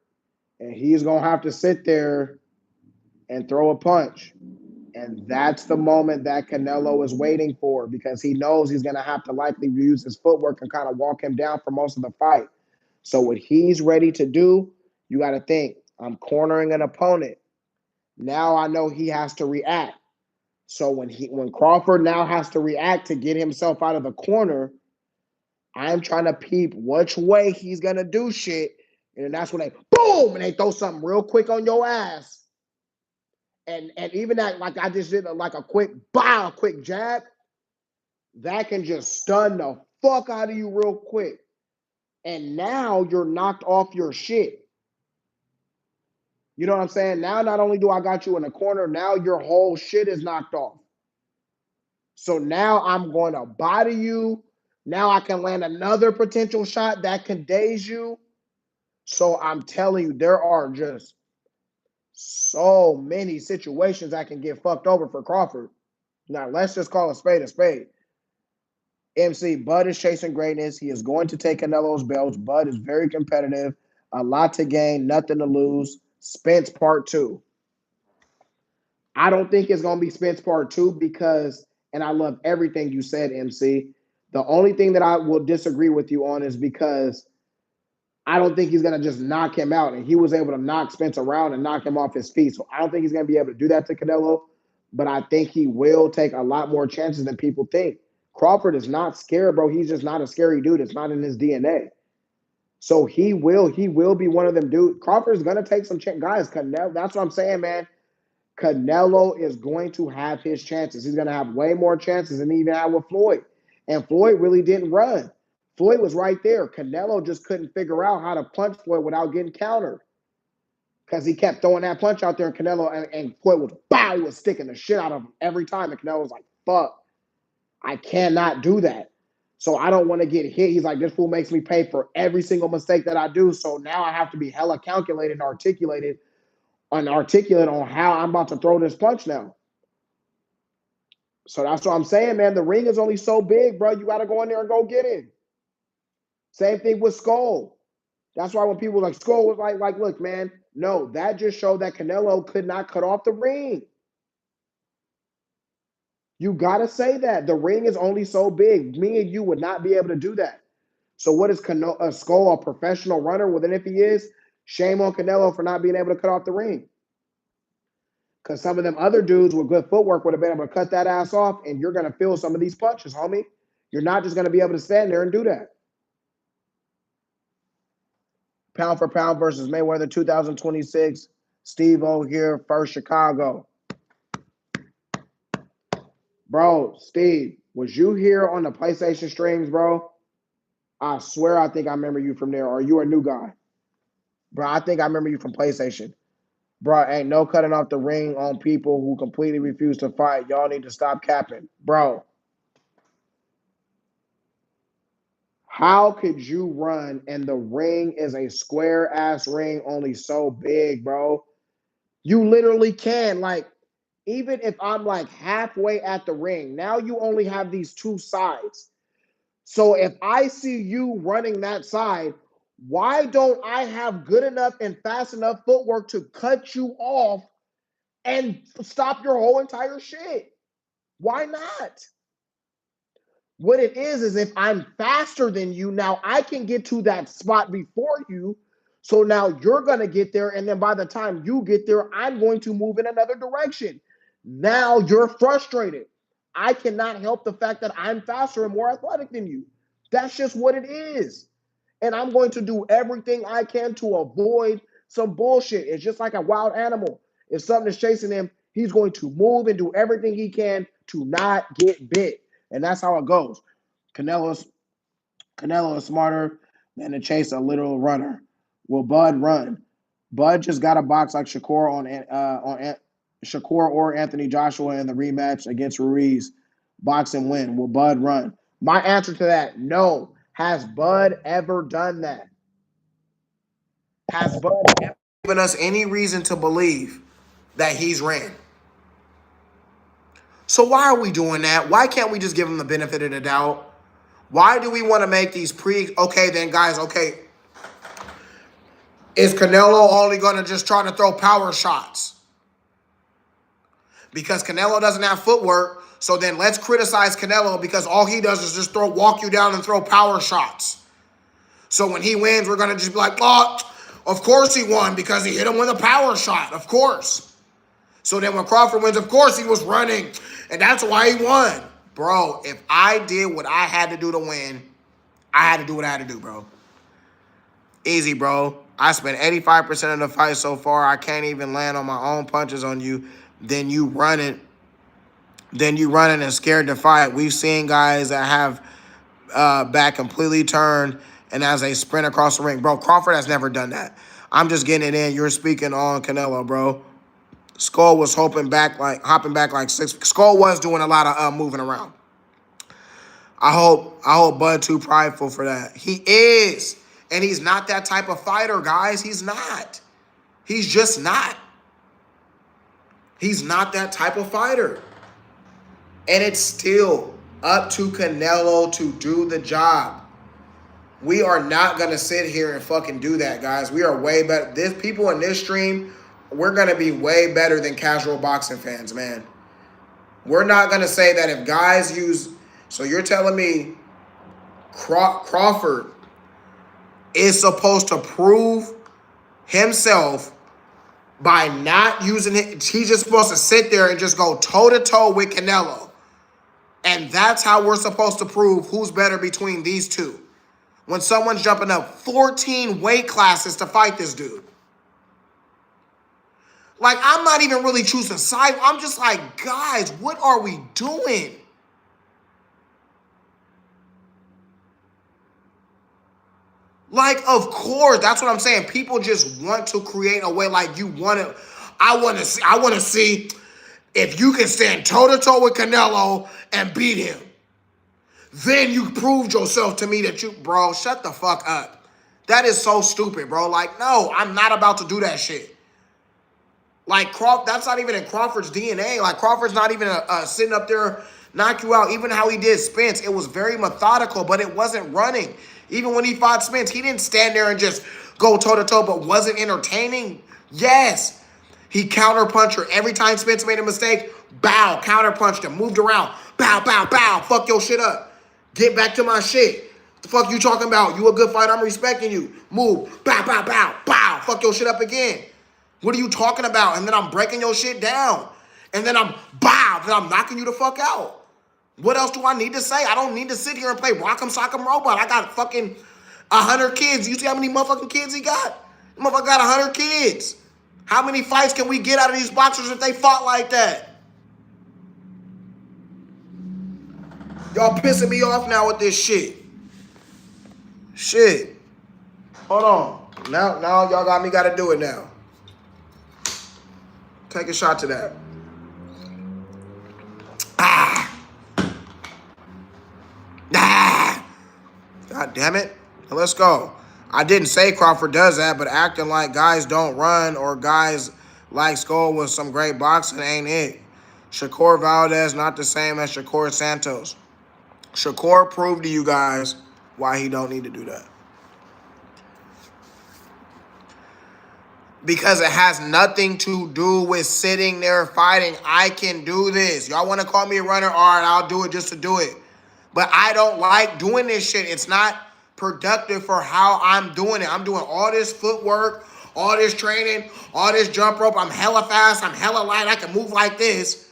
and he's going to have to sit there and throw a punch. And that's the moment that Canelo is waiting for because he knows he's going to have to likely use his footwork and kind of walk him down for most of the fight. So what he's ready to do, you got to think, I'm cornering an opponent. Now I know he has to react. So when Crawford now has to react to get himself out of the corner, I'm trying to peep which way he's gonna do shit, and then that's when they boom and they throw something real quick on your ass, and even that like I just did like a quick bow, quick jab, that can just stun the fuck out of you real quick, and now you're knocked off your shit. You know what I'm saying? Now not only do I got you in the corner, now your whole shit is knocked off. So now I'm going to body you. Now I can land another potential shot that can daze you. So I'm telling you, there are just so many situations that can get fucked over for Crawford. Now, let's just call a spade a spade. MC, Bud is chasing greatness. He is going to take Canelo's belts. Bud is very competitive. A lot to gain, nothing to lose. Spence part 2. I don't think it's going to be Spence part 2 because, and I love everything you said, MC. The only thing that I will disagree with you on is because I don't think he's going to just knock him out. And he was able to knock Spence around and knock him off his feet. So I don't think he's going to be able to do that to Canelo. But I think he will take a lot more chances than people think. Crawford is not scared, bro. He's just not a scary dude. It's not in his DNA. So he will be one of them dudes. Crawford's going to take some chances. Guys, Canelo, that's what I'm saying, man. Canelo is going to have his chances. He's going to have way more chances than he even had with Floyd. And Floyd really didn't run. Floyd was right there. Canelo just couldn't figure out how to punch Floyd without getting countered. Because he kept throwing that punch out there, and Canelo and Floyd was, bow, he was sticking the shit out of him every time. And Canelo was like, fuck, I cannot do that. So I don't want to get hit. He's like, this fool makes me pay for every single mistake that I do. So now I have to be hella calculated and articulate on how I'm about to throw this punch now. So that's what I'm saying, man. The ring is only so big, bro. You got to go in there and go get it. Same thing with Skull. That's why when people like Skull was like, look, man, no, that just showed that Canelo could not cut off the ring. You got to say that. The ring is only so big. Me and you would not be able to do that. So what is Skull, a professional runner? Well, then if he is, shame on Canelo for not being able to cut off the ring. Because some of them other dudes with good footwork would have been able to cut that ass off, and you're going to feel some of these punches, homie. You're not just going to be able to stand there and do that. Pound for pound versus Mayweather 2026. Steve-O here, first Chicago. Bro, Steve, was you here on the PlayStation streams, bro? I swear I think I remember you from there. Or are you a new guy? Bro, I think I remember you from PlayStation. Bro, ain't no cutting off the ring on people who completely refuse to fight. Y'all need to stop capping. Bro, how could you run and the ring is a square-ass ring only so big, bro? You literally can. Like, even if I'm like halfway at the ring, now you only have these two sides. So if I see you running that side, why don't I have good enough and fast enough footwork to cut you off and stop your whole entire shit? Why not? What it is if I'm faster than you, now I can get to that spot before you. So now you're going to get there. And then by the time you get there, I'm going to move in another direction. Now you're frustrated. I cannot help the fact that I'm faster and more athletic than you. That's just what it is. And I'm going to do everything I can to avoid some bullshit. It's just like a wild animal. If something is chasing him, he's going to move and do everything he can to not get bit. And that's how it goes. Canelo is smarter than to chase a little runner. Will Bud run? Bud just got a box like Shakur or Anthony Joshua in the rematch against Ruiz. Box and win. Will Bud run? My answer to that, no. Has Bud ever done that? Has Bud ever given us any reason to believe that he's ran? So why are we doing that? Why can't we just give him the benefit of the doubt? Why do we want to make these okay, then guys, okay. Is Canelo only going to just try to throw power shots? Because Canelo doesn't have footwork, so then let's criticize Canelo because all he does is just walk you down and throw power shots. So when he wins, we're going to just be like, oh, of course he won because he hit him with a power shot, of course. So then when Crawford wins, of course he was running, and that's why he won. Bro, if I did what I had to do to win, I had to do what I had to do, bro. Easy, bro. I spent 85% of the fight so far. I can't even land on my own punches on you. Then you running and scared to fight. We've seen guys that have back completely turned and as they sprint across the ring. Bro, Crawford has never done that. I'm just getting it in. You're speaking on Canelo, bro. Skull was hopping back like six. Skull was doing a lot of moving around. I hope Bud too prideful for that. He is. And he's not that type of fighter, guys. He's not. He's just not. He's not that type of fighter. And it's still up to Canelo to do the job. We are not going to sit here and fucking do that, guys. We are way better. People in this stream, we're going to be way better than casual boxing fans, man. We're not going to say that if guys use... So you're telling me Crawford is supposed to prove himself by not using it. He's just supposed to sit there and just go toe-to-toe with Canelo. And that's how we're supposed to prove who's better between these two. When someone's jumping up 14 weight classes to fight this dude. Like, I'm not even really choosing sides. I'm just like, guys, what are we doing? Like, of course, that's what I'm saying. People just want to create a way like you want to. I want to see if you can stand toe-to-toe with Canelo and beat him. Then you proved yourself to me that you, bro, shut the fuck up. That is so stupid, bro. Like, no, I'm not about to do that shit. Like, that's not even in Crawford's DNA. Like, Crawford's not even sitting up there, knock you out. Even how he did Spence, it was very methodical, but it wasn't running. Even when he fought Spence, he didn't stand there and just go toe-to-toe, but was it entertaining? Yes. He counterpunched her. Every time Spence made a mistake, bow, counterpunched him, moved around, bow, bow, bow, fuck your shit up. Get back to my shit. What the fuck you talking about? You a good fighter, I'm respecting you. Move, bow, bow, bow, bow, fuck your shit up again. What are you talking about? And then I'm breaking your shit down. And then I'm, bow, then I'm knocking you the fuck out. What else do I need to say? I don't need to sit here and play Rock'em Sock'em Robot. I got fucking 100 kids. You see how many motherfucking kids he got? The motherfucker got 100 kids. How many fights can we get out of these boxers if they fought like that? Y'all pissing me off now with this shit. Shit. Hold on. Now y'all gotta do it now. Take a shot to that. God damn it. Let's go. I didn't say Crawford does that, but acting like guys don't run or guys like Skull with some great boxing ain't it. Shakur Valdez not the same as Shakur Santos. Shakur proved to you guys why he don't need to do that. Because it has nothing to do with sitting there fighting. I can do this. Y'all want to call me a runner? All right, I'll do it just to do it. But I don't like doing this shit. It's not productive for how I'm doing it. I'm doing all this footwork, all this training, all this jump rope. I'm hella fast. I'm hella light. I can move like this.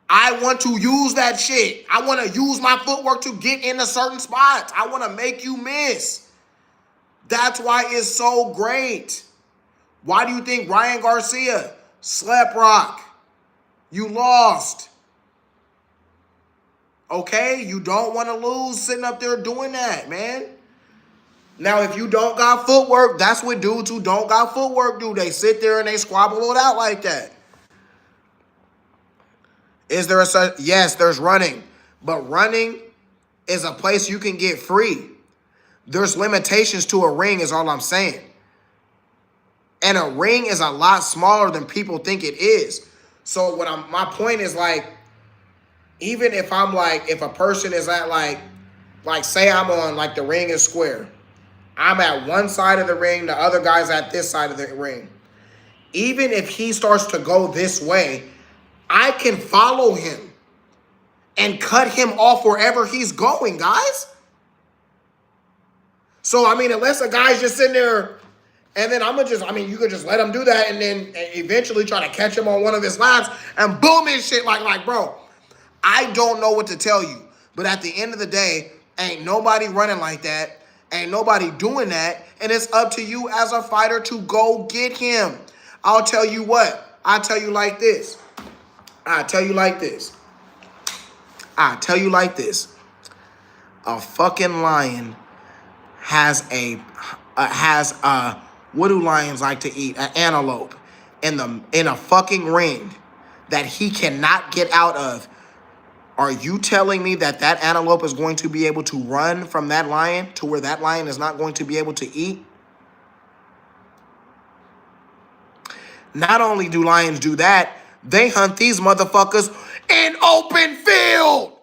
I want to use that shit. I want to use my footwork to get into certain spots. I want to make you miss. That's why it's so great. Why do you think Ryan Garcia slept rock? You lost. Okay? You don't want to lose sitting up there doing that, man. Now, if you don't got footwork, that's what dudes who don't got footwork do. They sit there and they squabble it out like that. Is there a... Yes, there's running. But running is a place you can get free. There's limitations to a ring is all I'm saying. And a ring is a lot smaller than people think it is. So my point is like, even if I'm like, if a person is at like say I'm on like the ring is square. I'm at one side of the ring, the other guy's at this side of the ring. Even if he starts to go this way, I can follow him and cut him off wherever he's going, guys. So, I mean, unless a guy's just sitting there and then you could just let him do that and then eventually try to catch him on one of his laps and boom his shit like, bro, I don't know what to tell you. But at the end of the day, ain't nobody running like that. Ain't nobody doing that. And it's up to you as a fighter to go get him. I'll tell you what. I'll tell you like this. A fucking lion has what do lions like to eat? An antelope in a fucking ring that he cannot get out of. Are you telling me that antelope is going to be able to run from that lion to where that lion is not going to be able to eat? Not only do lions do that, they hunt these motherfuckers in open field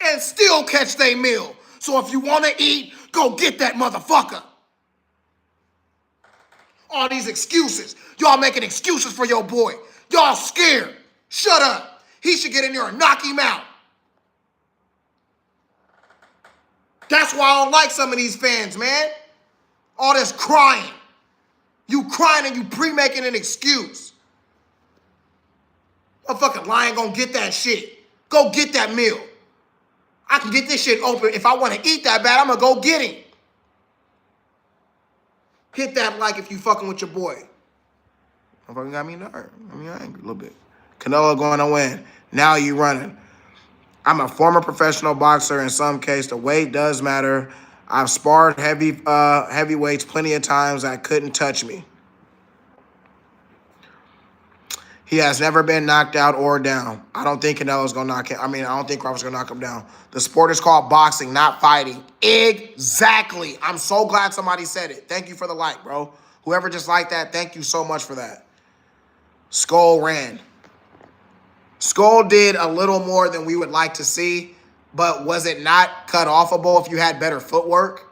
and still catch their meal. So if you want to eat, go get that motherfucker. All these excuses. Y'all making excuses for your boy. Y'all scared. Shut up. He should get in there and knock him out. That's why I don't like some of these fans, man. All this crying. You crying and you pre-making an excuse. A fucking lion gonna get that shit. Go get that meal. I can get this shit open. If I want to eat that bad, I'm gonna go get him. Hit that like if you fucking with your boy. Motherfucker got me nervous. I mean, angry a little bit. Canelo going to win. Now you running. I'm a former professional boxer. In some case, the weight does matter. I've sparred heavyweights plenty of times that couldn't touch me. He has never been knocked out or down. I don't think Canelo's going to knock him. I don't think Crawford's going to knock him down. The sport is called boxing, not fighting. Exactly. I'm so glad somebody said it. Thank you for the like, bro. Whoever just liked that, thank you so much for that. Skull ran. Skull did a little more than we would like to see, but was it not cut offable if you had better footwork?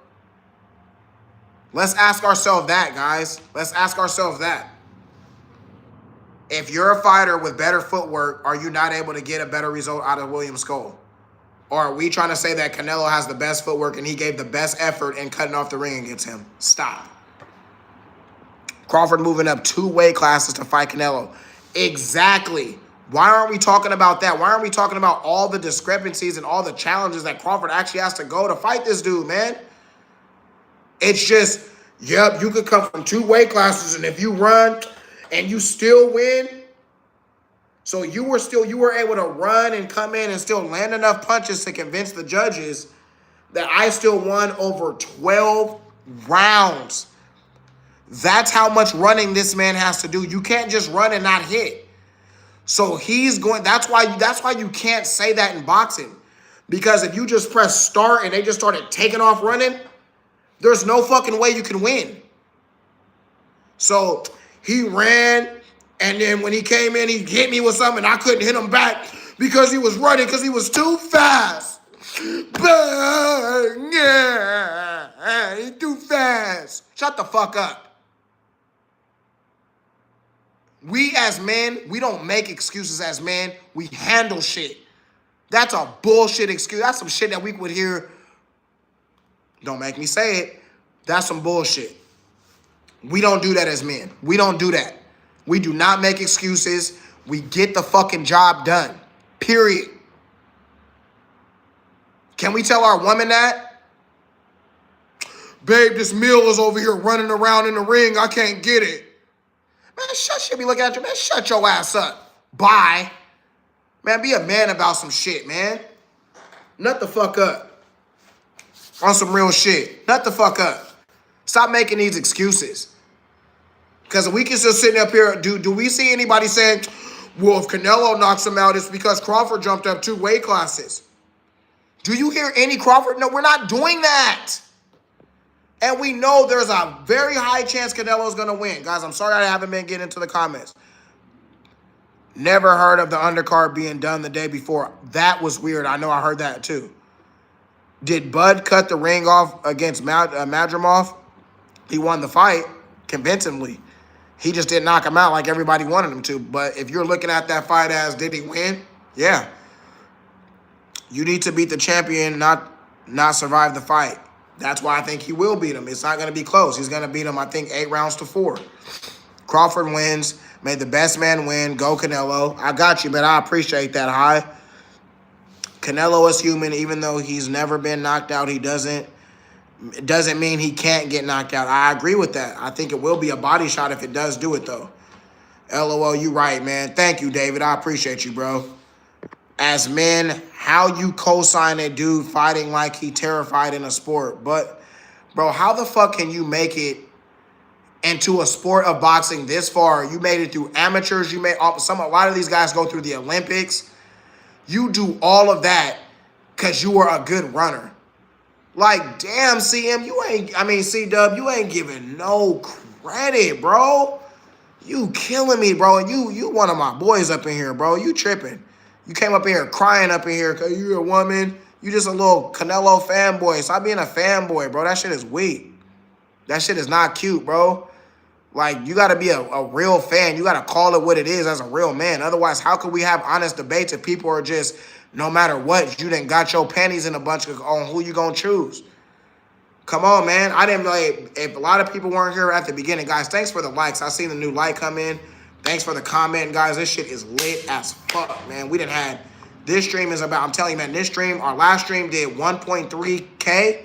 Let's ask ourselves that, guys. Let's ask ourselves that. If you're a fighter with better footwork, are you not able to get a better result out of William Skull? Or are we trying to say that Canelo has the best footwork and he gave the best effort in cutting off the ring against him? Stop. Crawford moving up 2 weight classes to fight Canelo. Exactly. Why aren't we talking about that? Why aren't we talking about all the discrepancies and all the challenges that Crawford actually has to go to fight this dude, man? It's just, yep, you could come from 2 weight classes, and if you run and you still win, so you were able to run and come in and still land enough punches to convince the judges that I still won over 12 rounds. That's how much running this man has to do. You can't just run and not hit. So he's going, that's why you can't say that in boxing. Because if you just press start and they just started taking off running, there's no fucking way you can win. So he ran, and then when he came in, he hit me with something, and I couldn't hit him back because he was running, because he was too fast. Bang, yeah, he's too fast. Shut the fuck up. We as men, we don't make excuses as men. We handle shit. That's a bullshit excuse. That's some shit that we would hear. Don't make me say it. That's some bullshit. We don't do that as men. We don't do that. We do not make excuses. We get the fucking job done. Period. Can we tell our woman that? Babe, this meal is over here running around in the ring. I can't get it. Man, she'll be looking at you. Man, shut your ass up. Bye. Man, be a man about some shit, man. Nut the fuck up. On some real shit. Nut the fuck up. Stop making these excuses. Because we can still sitting up here. Do we see anybody saying, well, if Canelo knocks him out, it's because Crawford jumped up 2 weight classes? Do you hear any Crawford? No, we're not doing that. And we know there's a very high chance Canelo's going to win. Guys, I'm sorry I haven't been getting into the comments. Never heard of the undercard being done the day before. That was weird. I know I heard that too. Did Bud cut the ring off against Madrimov? He won the fight convincingly. He just didn't knock him out like everybody wanted him to. But if you're looking at that fight as, did he win? Yeah. You need to beat the champion, not survive the fight. That's why I think he will beat him. It's not going to be close. He's going to beat him, I think, 8 rounds to 4. Crawford wins. May the best man win. Go Canelo. I got you, but I appreciate that, High. Canelo is human. Even though he's never been knocked out, it doesn't mean he can't get knocked out. I agree with that. I think it will be a body shot if it does do it, though. LOL, you right, man. Thank you, David. I appreciate you, bro. As men, how you co-sign a dude fighting like he terrified in a sport? But, bro, how the fuck can you make it into a sport of boxing this far? You made it through amateurs. A lot of these guys go through the Olympics. You do all of that because you are a good runner. Like, damn, C-Dub, you ain't giving no credit, bro. You killing me, bro. And you one of my boys up in here, bro. You tripping. You came up in here crying up in here because you're a woman. You just a little Canelo fanboy. Stop being a fanboy, bro. That shit is weak. That shit is not cute, bro. Like, you got to be a real fan. You got to call it what it is as a real man. Otherwise, how could we have honest debates if people are just, no matter what, you done got your panties in a bunch on who you going to choose? Come on, man. I didn't like, if a lot of people weren't here at the beginning, guys, thanks for the likes. I seen the new like come in. Thanks for the comment, guys. This shit is lit as fuck, man. We done had, this stream is about, I'm telling you, man, this stream, our last stream did 1.3K.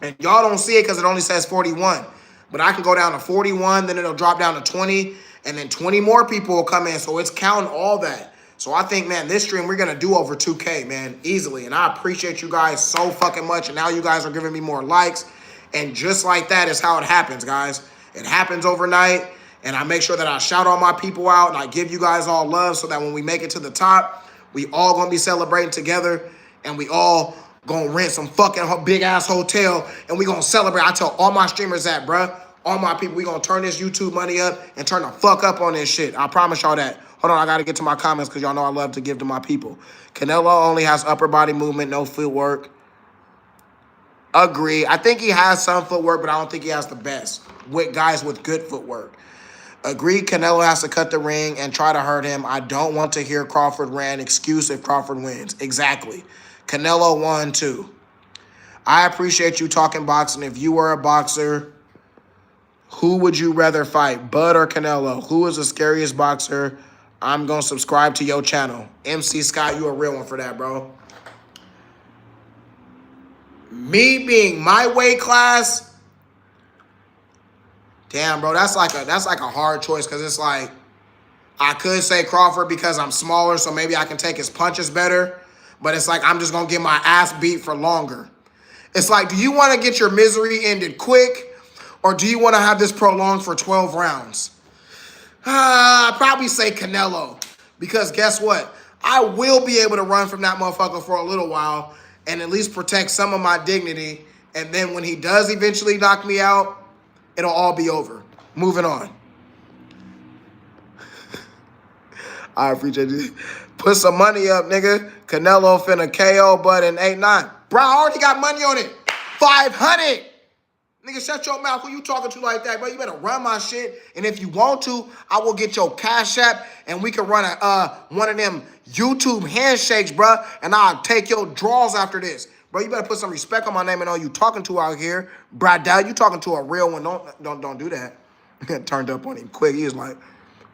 And y'all don't see it because it only says 41. But I can go down to 41, then it'll drop down to 20, and then 20 more people will come in. So it's counting all that. So I think, man, this stream, we're going to do over 2K, man, easily. And I appreciate you guys so fucking much. And now you guys are giving me more likes. And just like that is how it happens, guys. It happens overnight. And I make sure that I shout all my people out and I give you guys all love so that when we make it to the top, we all going to be celebrating together. And we all going to rent some fucking big-ass hotel. And we going to celebrate. I tell all my streamers that, bruh. All my people, we going to turn this YouTube money up and turn the fuck up on this shit. I promise y'all that. Hold on, I got to get to my comments because y'all know I love to give to my people. Canelo only has upper body movement, no footwork. Agree. I think he has some footwork, but I don't think he has the best with guys with good footwork. Agree, Canelo has to cut the ring and try to hurt him. I don't want to hear Crawford ran excuse if Crawford wins. Exactly. Canelo won too. I appreciate you talking boxing. If you were a boxer, who would you rather fight, Bud or Canelo? Who is the scariest boxer? I'm going to subscribe to your channel. MC Scott, you a real one for that, bro. Me being my weight class, damn, bro, that's like a hard choice because it's like I could say Crawford because I'm smaller, so maybe I can take his punches better. But it's like I'm just going to get my ass beat for longer. It's like, do you want to get your misery ended quick or do you want to have this prolonged for 12 rounds? I'd probably say Canelo because guess what? I will be able to run from that motherfucker for a little while and at least protect some of my dignity. And then when he does eventually knock me out, it'll all be over. Moving on. I appreciate you. Put some money up, nigga. Canelo finna KO Bud in 8-9. Bro, I already got money on it. 500. Nigga, shut your mouth. Who you talking to like that, bro? You better run my shit. And if you want to, I will get your Cash App and we can run one of them YouTube handshakes, bro. And I'll take your draws after this. Bro, you better put some respect on my name and all you talking to out here. Bradell, you talking to a real one. Don't do that. Turned up on him quick. He was like,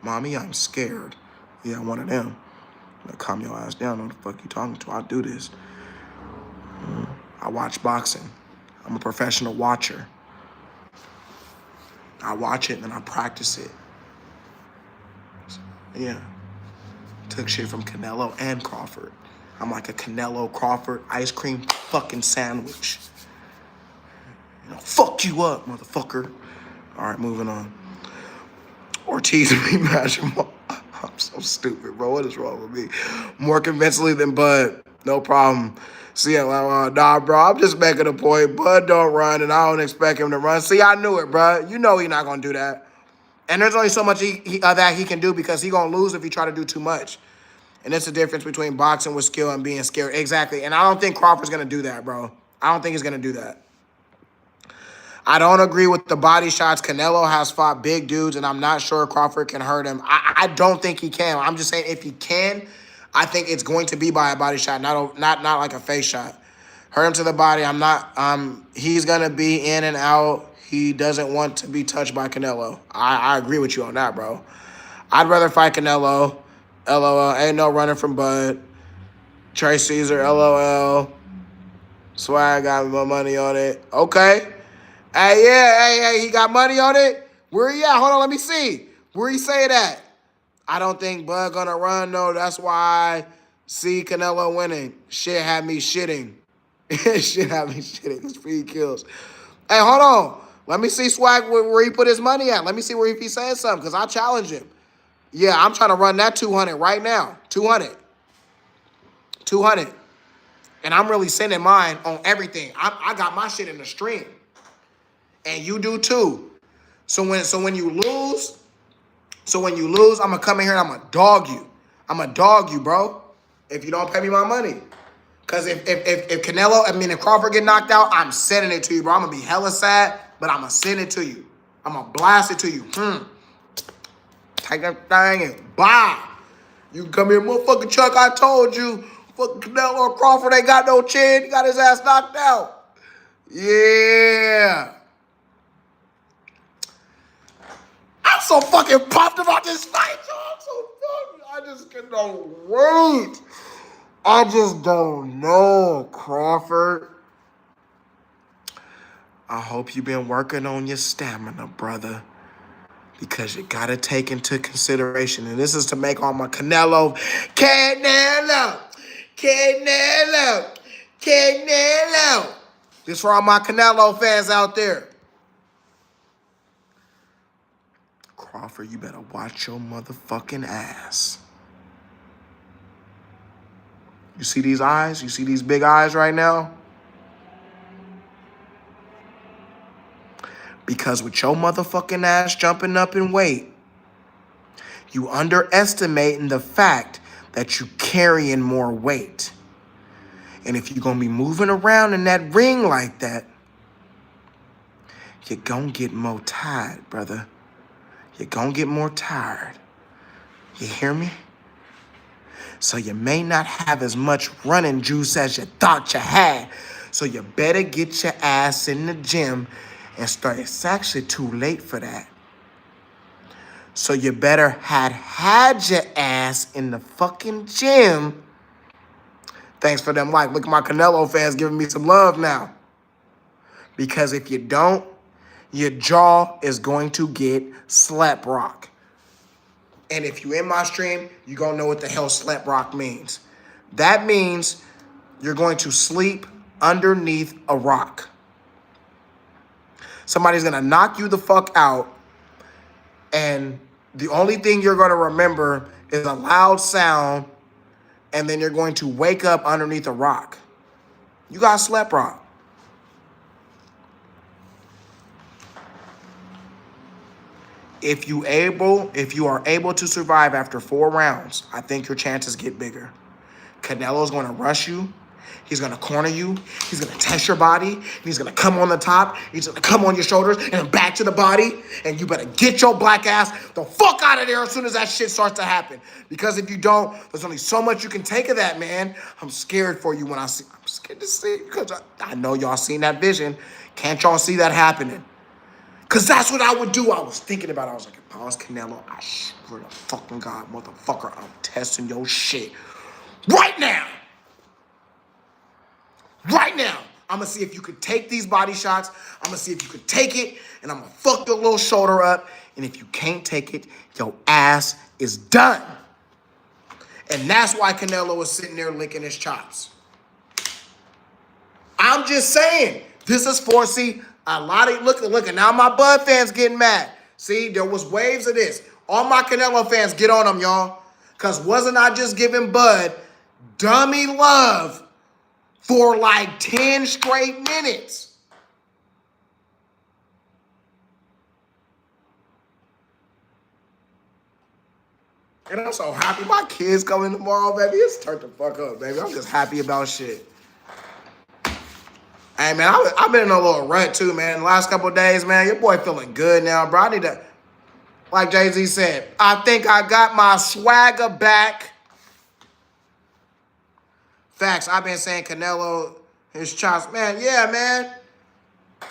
Mommy, I'm scared. Yeah, one of them. Calm your ass down. What the fuck you talking to? I'll do this. I watch boxing. I'm a professional watcher. I watch it and then I practice it. Yeah. Took shit from Canelo and Crawford. I'm like a Canelo Crawford ice cream fucking sandwich. You know, fuck you up, motherfucker. All right, moving on. Ortiz rematch. I'm so stupid, bro. What is wrong with me? More convincingly than Bud. No problem. See, nah, bro, I'm just making a point. Bud don't run, and I don't expect him to run. See, I knew it, bro. You know he's not going to do that. And there's only so much that he can do because he's going to lose if he try to do too much. And it's the difference between boxing with skill and being scared. Exactly. And I don't think Crawford's going to do that, bro. I don't think he's going to do that. I don't agree with the body shots. Canelo has fought big dudes, and I'm not sure Crawford can hurt him. I don't think he can. I'm just saying if he can, I think it's going to be by a body shot, not like a face shot. Hurt him to the body. He's going to be in and out. He doesn't want to be touched by Canelo. I agree with you on that, bro. I'd rather fight Canelo. LOL. Ain't no running from Bud. Trey Caesar. LOL. Swag got my money on it. Okay. Hey, yeah, hey, he got money on it? Where he at? Hold on, let me see. Where he say that? I don't think Bud gonna run, though. That's why I see Canelo winning. Shit had me shitting. Shit had me shitting. It's 3 kills. Hey, hold on. Let me see Swag where he put his money at. Let me see where if he's saying something, because I challenge him. Yeah, I'm trying to run that 200 right now. 200. 200. And I'm really sending mine on everything. I got my shit in the stream. And you do too. So when you lose, I'm gonna come in here and I'm gonna dog you. I'm gonna dog you, bro. If you don't pay me my money. Cause if if Crawford get knocked out, I'm sending it to you, bro. I'm gonna be hella sad, but I'm gonna send it to you. I'm gonna blast it to you. Take that thing and bye. You can come here, motherfucking Chuck. I told you, fucking Canelo or Crawford ain't got no chin. He got his ass knocked out. Yeah. I'm so fucking pumped about this fight, y'all. I'm so pumped. I just cannot wait. I just don't know, Crawford. I hope you've been working on your stamina, brother, because you got to take into consideration, and this is to make all my Canelo, Canelo. This for all my Canelo fans out there. Crawford, you better watch your motherfucking ass. You see these eyes? You see these big eyes right now? Because with your motherfucking ass jumping up in weight, you underestimating the fact that you carrying more weight. And if you're going to be moving around in that ring like that, you're going to get more tired, brother. You're going to get more tired. You hear me? So you may not have as much running juice as you thought you had. So you better get your ass in the gym and start. It's actually too late for that. So you better had your ass in the fucking gym. Thanks for them like. Look at my Canelo fans giving me some love now. Because if you don't, your jaw is going to get slap rock. And if you in my stream, you're going to know what the hell slap rock means. That means you're going to sleep underneath a rock. Somebody's going to knock you the fuck out, and the only thing you're going to remember is a loud sound, and then you're going to wake up underneath a rock. You got slap rock. If you are able to survive after 4 rounds, I think your chances get bigger. Canelo's going to rush you. He's going to corner you. He's going to test your body. He's going to come on the top. He's going to come on your shoulders and then back to the body. And you better get your black ass the fuck out of there as soon as that shit starts to happen. Because if you don't, there's only so much you can take of that, man. I'm scared for you I'm scared to see it because I know y'all seen that vision. Can't y'all see that happening? Because that's what I would do. I was thinking about it. I was like, if I was Canelo, I swear to fucking God, motherfucker, I'm testing your shit right now. Right now. I'm going to see if you could take these body shots. I'm going to see if you could take it, and I'm going to fuck your little shoulder up. And if you can't take it, your ass is done. And that's why Canelo was sitting there licking his chops. I'm just saying, this is for, see, a lot of, look, and now my Bud fans getting mad. See, there was waves of this. All my Canelo fans, get on them, y'all. Because wasn't I just giving Bud dummy love for like 10 straight minutes? And I'm so happy my kids coming tomorrow, baby. It's turned the fuck up, baby. I'm just happy about shit. Hey, man, I've been in a little rut, too, man. The last couple of days, man, your boy feeling good now, bro. I need to, like Jay-Z said, I think I got my swagger back. Facts, I've been saying Canelo, his chops. Man, yeah, man.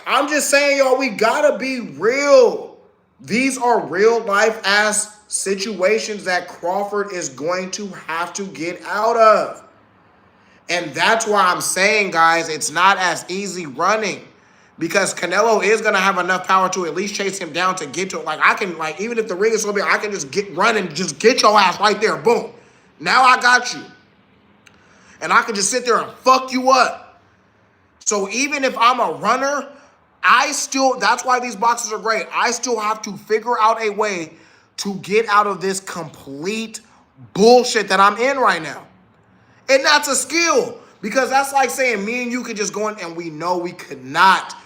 I'm just saying, y'all, we gotta be real. These are real-life-ass situations that Crawford is going to have to get out of. And that's why I'm saying, guys, it's not as easy running. Because Canelo is going to have enough power to at least chase him down to get to it. Like, I can, like, even if the ring is so big, I can just get running, just get your ass right there. Boom. Now I got you. And I can just sit there and fuck you up. So even if I'm a runner, that's why these boxes are great. I still have to figure out a way to get out of this complete bullshit that I'm in right now. And that's a skill, because that's like saying me and you could just go in, and we know we could not.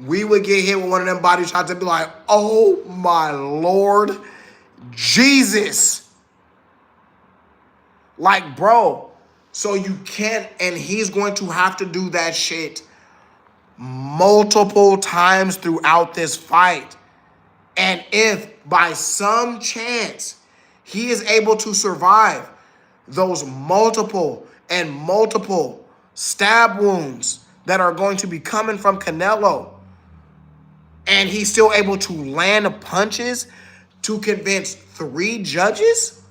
We would get hit with one of them body shots and be like, oh my Lord Jesus. Like, bro, so you can't, and he's going to have to do that shit multiple times throughout this fight. And if by some chance he is able to survive those multiple and multiple stab wounds that are going to be coming from Canelo, and he's still able to land punches to convince 3 judges,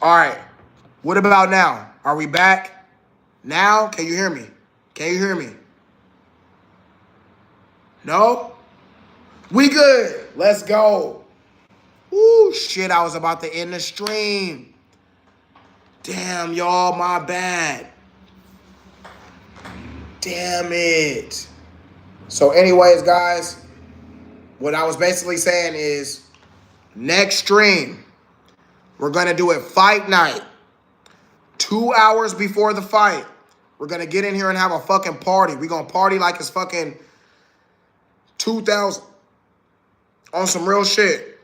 All right. What about now? Are we back? Now? Can you hear me? Can you hear me? No? We good. Let's go. Ooh, shit, I was about to end the stream. Damn, y'all, my bad. Damn it. So anyways, guys, what I was basically saying is next stream, we're going to do it fight night. 2 hours before the fight. We're going to get in here and have a fucking party. We're going to party like it's fucking 2000 on some real shit.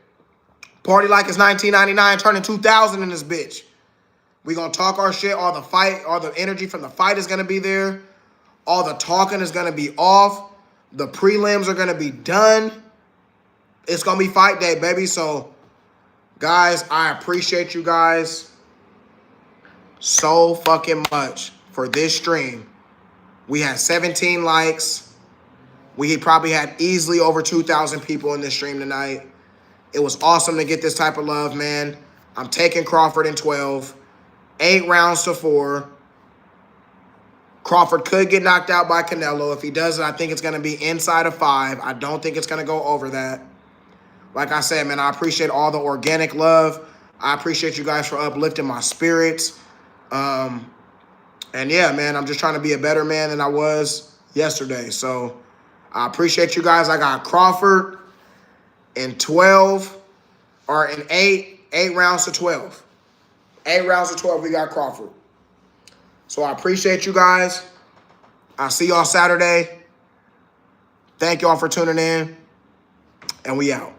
Party like it's 1999 turning 2000 in this bitch. We're going to talk our shit. All the energy from the fight is going to be there. All the talking is going to be off. The prelims are going to be done. It's going to be fight day, baby. So, guys, I appreciate you guys so fucking much for this stream. We had 17 likes. We probably had easily over 2,000 people in this stream tonight. It was awesome to get this type of love, man. I'm taking Crawford in 12. 8 rounds to 4. Crawford could get knocked out by Canelo. If he does it, I think it's going to be inside of 5. I don't think it's going to go over that. Like I said, man, I appreciate all the organic love. I appreciate you guys for uplifting my spirits. And yeah, man, I'm just trying to be a better man than I was yesterday. So I appreciate you guys. I got Crawford in 12 or in 8 rounds to 12. 8 rounds to 12, we got Crawford. So I appreciate you guys. I'll see y'all Saturday. Thank y'all for tuning in. And we out.